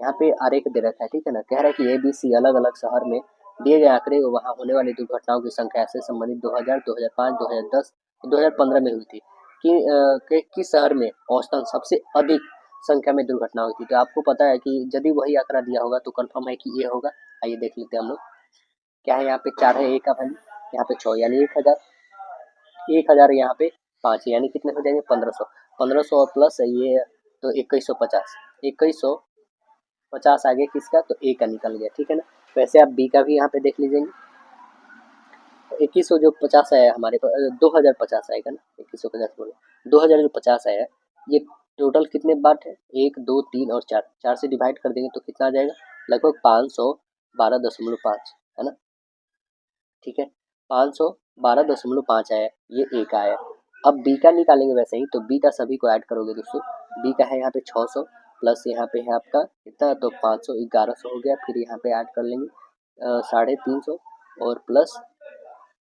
A: यहाँ पे आरेख दे रखा है ठीक है ना, कह रहा है कि ए बी सी अलग अलग शहर में दिए गए आंकड़े वहाँ होने वाली दुर्घटनाओं की संख्या से संबंधित 2000 2005 2010 2015 में हुई थी कि किस शहर में औसतन सबसे अधिक संख्या में दुर्घटना हुई थी। तो आपको पता है कि यदि वही आंकड़ा दिया होगा तो कंफर्म है कि ये होगा। आइए देख लेते हैं हम लोग, क्या है यहाँ पे 4 है, ए का वैल्यू यहाँ पे 6 यानी 1000 यहाँ पे 5 यानी कितने हो जाएंगे 1500, 1500 और प्लस ये तो 2150, 2150 आगे किसका तो ए का निकल गया ठीक है ना। वैसे आप बी का भी यहाँ पे देख लीजिए, 2100 जो 50 आया हमारे पास 2050 आएगा ना, 2150 बोले 2000 जो 50 आया ये टोटल कितने बार है 1 2 3 और 4, 4 से डिवाइड कर देंगे तो कितना आ जाएगा लगभग 512.5 है ना, ठीक है 512.5 आया, ये ए का आया। अब बी का निकालेंगे वैसे ही, तो बी का सभी को ऐड करोगे दोस्तों, बी का है यहाँ पे 600 प्लस यहाँ पे है आपका कितना तो 500 1100 हो गया, फिर यहाँ पे ऐड कर लेंगे 350 और प्लस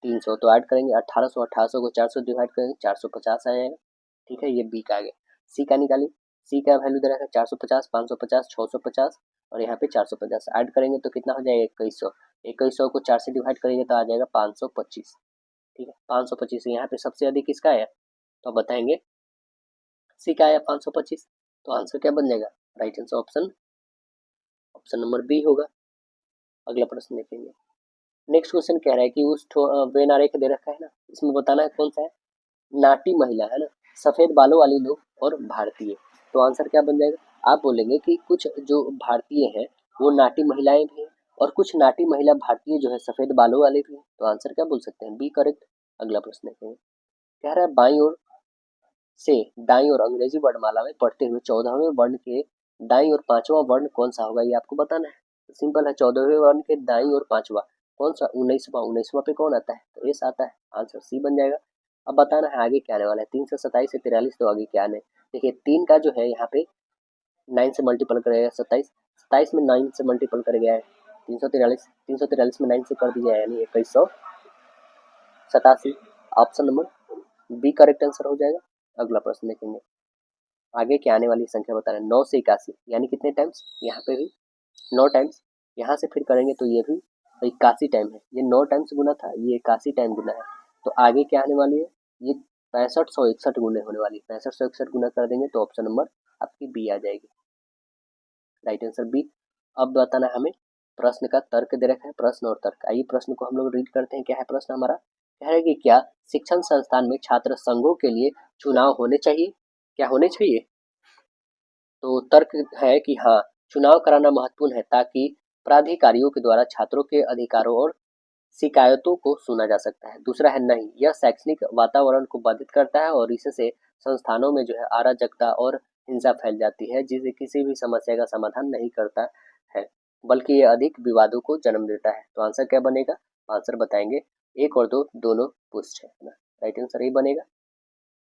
A: 300 तो ऐड करेंगे 1800, 1800 को 400 डिवाइड करेंगे 450 आ जाएगा ठीक है, ये बी का आ गया। सी का निकालिए, सी का वैल्यू दे रखा है 450 550 650 और यहाँ पे 450 ऐड करेंगे तो कितना हो जाएगा 2100, 2100 को 4 से डिवाइड करेंगे तो आ जाएगा 525 ठीक है, 525 यहाँ पे सबसे अधिक किसका आया तो आप बताएंगे सी का आया 525, तो आंसर क्या बन जाएगा right answer option option number B होगा। अगला प्रश्न देखेंगे, नेक्स्ट क्वेश्चन कह रहा है कि उस वेन आरेख दे रखा है ना, इसमें बताना है कौन सा है नाटी महिला है ना, सफेद बालों वाली लोग और भारतीय, तो आंसर क्या बन जाएगा आप बोलेंगे कि कुछ जो भारतीय हैं वो नाटी महिलाएं भी हैं और कुछ नाटी महिला भारतीय जो है सफेद बालों वाले भी हैं, तो आंसर क्या बोल सकते हैं बी करेक्ट। अगला प्रश्न देखेंगे, कह रहा है बाई ओर से दाई और अंग्रेजी वर्णमाला में पढ़ते हुए 14वें वर्ण के दाई और 5वां वर्ण कौन सा होगा, ये आपको बताना है। सिंपल है, 14वें वर्ण के दाई और 5वां कौन सा 19वां, 19वां पे कौन आता है तो एस आता है, आंसर सी बन जाएगा। अब बताना है आगे क्या आने वाला है, 327 से 43 तो आगे क्या आने, देखिए 3 का जो है यहाँ पे 9 से मल्टीपल करेगा 27, 27 में 9 से मल्टीपल कर गया है 343, 343 में 9 से कर दिया है यानी 2187, option number B correct answer हो जाएगा। अगला प्रश्न देखेंगे, आगे क्या आने वाली संख्या बताना है 9 से 81 यानी कितने टाइम्स, यहाँ पे भी 9 टाइम्स, यहाँ से फिर करेंगे तो ये भी 81 टाइम है, ये 9 टाइम्स गुना था ये 81 टाइम गुना है, तो आगे क्या आने वाली है ये 6561 गुने होने वाली है, 6561 गुना कर देंगे तो ऑप्शन नंबर आपकी बी आ जाएगी, राइट आंसर बी। अब बताना है हमें प्रश्न का तर्क दे रखा है, प्रश्न और तर्क, आइए प्रश्न को हम लोग रीड करते हैं। क्या है प्रश्न हमारा, कह रहा है कि क्या शिक्षण संस्थान में छात्र संघों के लिए चुनाव होने चाहिए, क्या होने चाहिए, तो तर्क है कि हाँ चुनाव कराना महत्वपूर्ण है ताकि प्राधिकारियों के द्वारा छात्रों के अधिकारों और शिकायतों को सुना जा सकता है। दूसरा है नहीं, यह शैक्षणिक वातावरण को बाधित करता है और इससे संस्थानों में जो है अराजकता और हिंसा फैल जाती है जिसे किसी भी समस्या का समाधान नहीं करता है बल्कि यह अधिक विवादों को जन्म देता है। तो आंसर क्या बनेगा, आंसर बताएंगे 1 और 2 दोनों पुष्ट है ना, राइट आंसर ही बनेगा।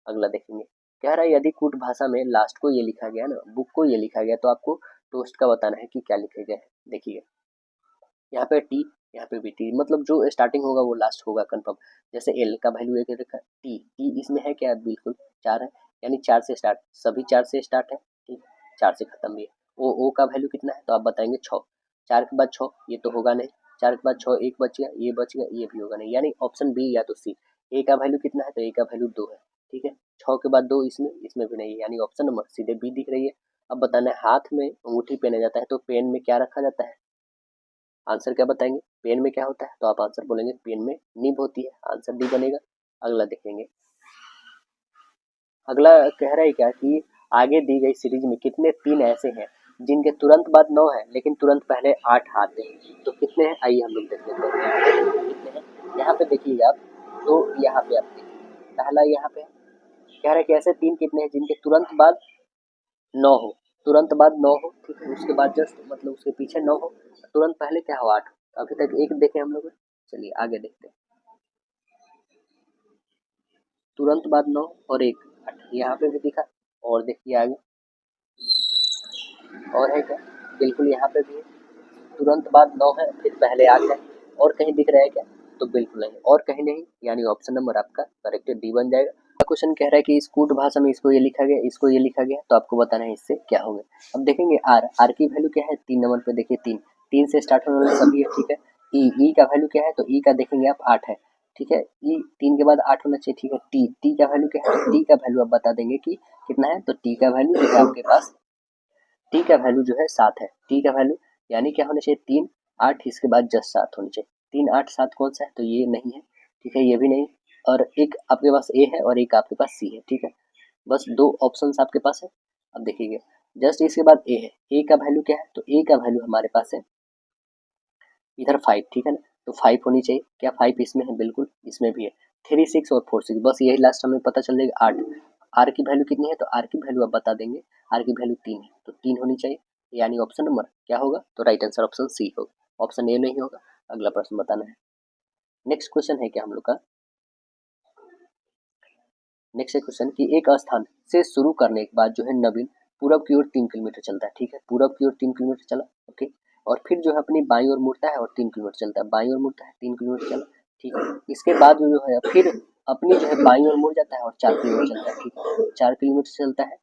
A: अगला देखेंगे, कह रहा है यदि कूट भाषा में लास्ट को ये लिखा गया ना, बुक को ये लिखा गया तो आपको टोस्ट का बताना है कि क्या लिखा गया है। देखिए यहाँ पे टी, यहाँ पे भी टी, मतलब जो स्टार्टिंग होगा वो लास्ट होगा कंफर्म। जैसे एल का वैल्यू एक रखा है, टी टी इसमें है क्या बिल्कुल 4 है यानी 4 से स्टार्ट, सभी 4 से स्टार्ट है ठीक, 4 से खत्म भी है। ओ का वैल्यू कितना है तो आप बताएंगे 6, 4 के बाद 6 ये तो होगा नहीं, 4 के बाद 6 एक बच गया, ये बच गया, ये भी होगा नहीं, यानी ऑप्शन बी या तो सी। ए का वैल्यू कितना है तो ए का वैल्यू 2 है ठीक है, 6 के बाद 2 इसमें इसमें भी नहीं है यानी ऑप्शन नंबर सीधे बी दिख रही है। अब बताना है हाथ में अंगूठी पहना जाता है तो पेन में क्या रखा जाता है, आंसर क्या बताएंगे पेन में क्या होता है तो आप आंसर बोलेंगे पेन में निब होती है, आंसर डी बनेगा। अगला देखेंगे। अगला कह रहा है क्या कि आगे दी गई सीरीज में कितने तीन ऐसे हैं जिनके तुरंत बाद 9 है लेकिन तुरंत पहले 8 आते हैं, तो कितने हैं आइए हम लोग देख लेते हैं कितने हैं। यहाँ पे देखिएगा आप, तो यहाँ पे आप देखिए पहला यहाँ पे कह रहा है कि ऐसे तीन कितने हैं जिनके तुरंत बाद 9 हो, तुरंत बाद 9 हो, ठीक है, उसके बाद जस्ट मतलब उसके पीछे 9 हो, तुरंत पहले क्या हो 8। अभी तक एक देखे हम लोग, चलिए आगे देखते हैं। तुरंत बाद 9 और 1 8 यहाँ पे भी दिखा, और देखिए आगे और है क्या, बिल्कुल यहाँ पे भी है, तुरंत बाद 9 है फिर पहले 8 है, और कहीं दिख रहा है क्या, तो बिल्कुल नहीं और कहीं नहीं, यानी ऑप्शन नंबर आपका करेक्ट डी बन जाएगा। क्वेश्चन कह रहा है कि इस कूट भाषा में इसको ये लिखा गया, इसको ये लिखा गया, तो आपको बताना है इससे क्या होगा। अब देखेंगे आर की वैल्यू क्या है, 3 नंबर पे देखिए 3 से स्टार्ट होने वाले सभी है, ठीक है। ई का वैल्यू क्या है, तो ई का देखेंगे आप 8 है, ठीक है। ई 3 के बाद 8 होना चाहिए, ठीक है। टी का वैल्यू क्या है, तो टी का वैल्यू आप बता देंगे कि कितना है, तो टी का वैल्यू जो है आपके पास, टी का वैल्यू जो है 7 है, टी का वैल्यू यानी क्या होना चाहिए 3 8 इसके बाद जस्ट 7 होनी चाहिए, 3 8 7 कौन सा है, तो ये नहीं है, ठीक है, ये भी नहीं, और एक आपके पास ए है और एक आपके पास सी है, ठीक है, बस दो ऑप्शंस आपके पास है। अब देखिए जस्ट इसके बाद ए है, ए का वैल्यू क्या है, तो ए का वैल्यू हमारे पास है इधर 5, ठीक है ना, तो 5 होनी चाहिए, क्या 5 इसमें है, बिल्कुल इसमें भी है, 3 6 और 4 6, बस यही लास्ट हमें पता चल जाएगा 8। आर की वैल्यू कितनी है, तो आर की वैल्यू आप बता देंगे, आर की वैल्यू 3 है, तो 3 होनी चाहिए, यानी ऑप्शन नंबर क्या होगा, तो राइट आंसर ऑप्शन सी होगा, ऑप्शन ए नहीं होगा। अगला प्रश्न बताना है। नेक्स्ट क्वेश्चन है क्या हम लोग का, नेक्स्ट क्वेश्चन कि एक स्थान से शुरू करने के बाद जो है नवीन पूरब की ओर 3 किलोमीटर चलता है, ठीक है, पूरब की ओर 3 किलोमीटर चला, ओके, और फिर जो है अपनी बाई ओर मुड़ता है और 3 किलोमीटर चलता है, बाई ओर मुड़ता है 3 किलोमीटर चला, ठीक है, इसके बाद जो है फिर अपनी जो है बाई ओर मुड़ जाता है और 4 किलोमीटर चलता है, ठीक है, 4 किलोमीटर चलता है,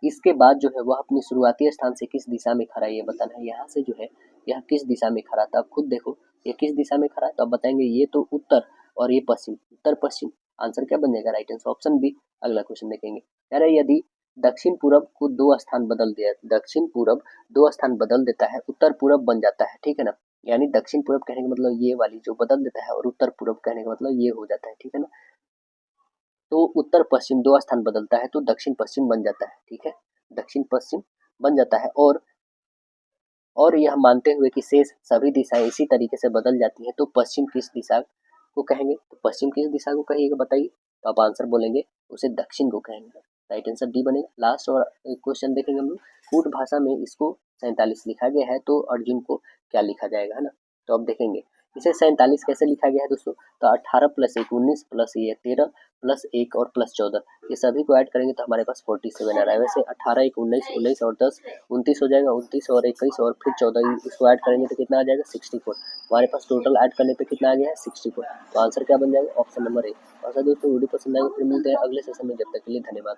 A: इसके बाद जो है वह अपनी शुरुआती स्थान से किस दिशा में खड़ा है ये बताना है। यहाँ से जो है यह किस दिशा में खड़ा था, आप खुद देखो ये किस दिशा में खड़ा है, तो आप बताएंगे ये तो उत्तर और ये पश्चिम, उत्तर पश्चिम, आंसर क्या बन जाएगा, राइट आंसर ऑप्शन बी। अगला क्वेश्चन देखेंगे, कह रहा है यदि दक्षिण पूरब को 2 स्थान बदल दिया, दक्षिण पूरब 2 स्थान बदल देता है उत्तर पूरब बन जाता है, ठीक है ना, यानी दक्षिण पूरब कहने का मतलब ये वाली जो बदल देता है और उत्तर पूरब कहने का मतलब ये हो जाता है, ठीक है ना, तो उत्तर पश्चिम 2 स्थान बदलता है तो दक्षिण पश्चिम बन जाता है, ठीक है, दक्षिण पश्चिम बन जाता है, और यह मानते हुए कि शेष सभी दिशाएं इसी तरीके से बदल जाती हैं तो पश्चिम किस दिशा को कहेंगे, तो पश्चिम किस दिशा को कहिएगा बताइए, तो आप आंसर बोलेंगे उसे दक्षिण को कहेंगे, राइट आंसर डी बनेगा। लास्ट और क्वेश्चन देखेंगे हम लोग, कूट भाषा में इसको 47 लिखा गया है तो अर्जुन को क्या लिखा जाएगा, है ना, तो अब देखेंगे इसे 47 कैसे लिखा गया है दोस्तों, तो 18 + 1 19 प्लस ये 13 प्लस 1 और प्लस 14, ये सभी को ऐड करेंगे तो हमारे पास 47 आ रहा है। वैसे 18 1 19 19 और 10 29 हो जाएगा, 29 और 21 और फिर 14 इसको ऐड करेंगे तो कितना आ जाएगा 64, हमारे पास टोटल ऐड करने पे कितना आ गया है 64, तो आंसर क्या बन जाएगा ऑप्शन नंबर ए। और दोस्तों वीडियो पसंद आएगा फिर मिलते हैं अगले सेशन में, जब तक के लिए धन्यवाद।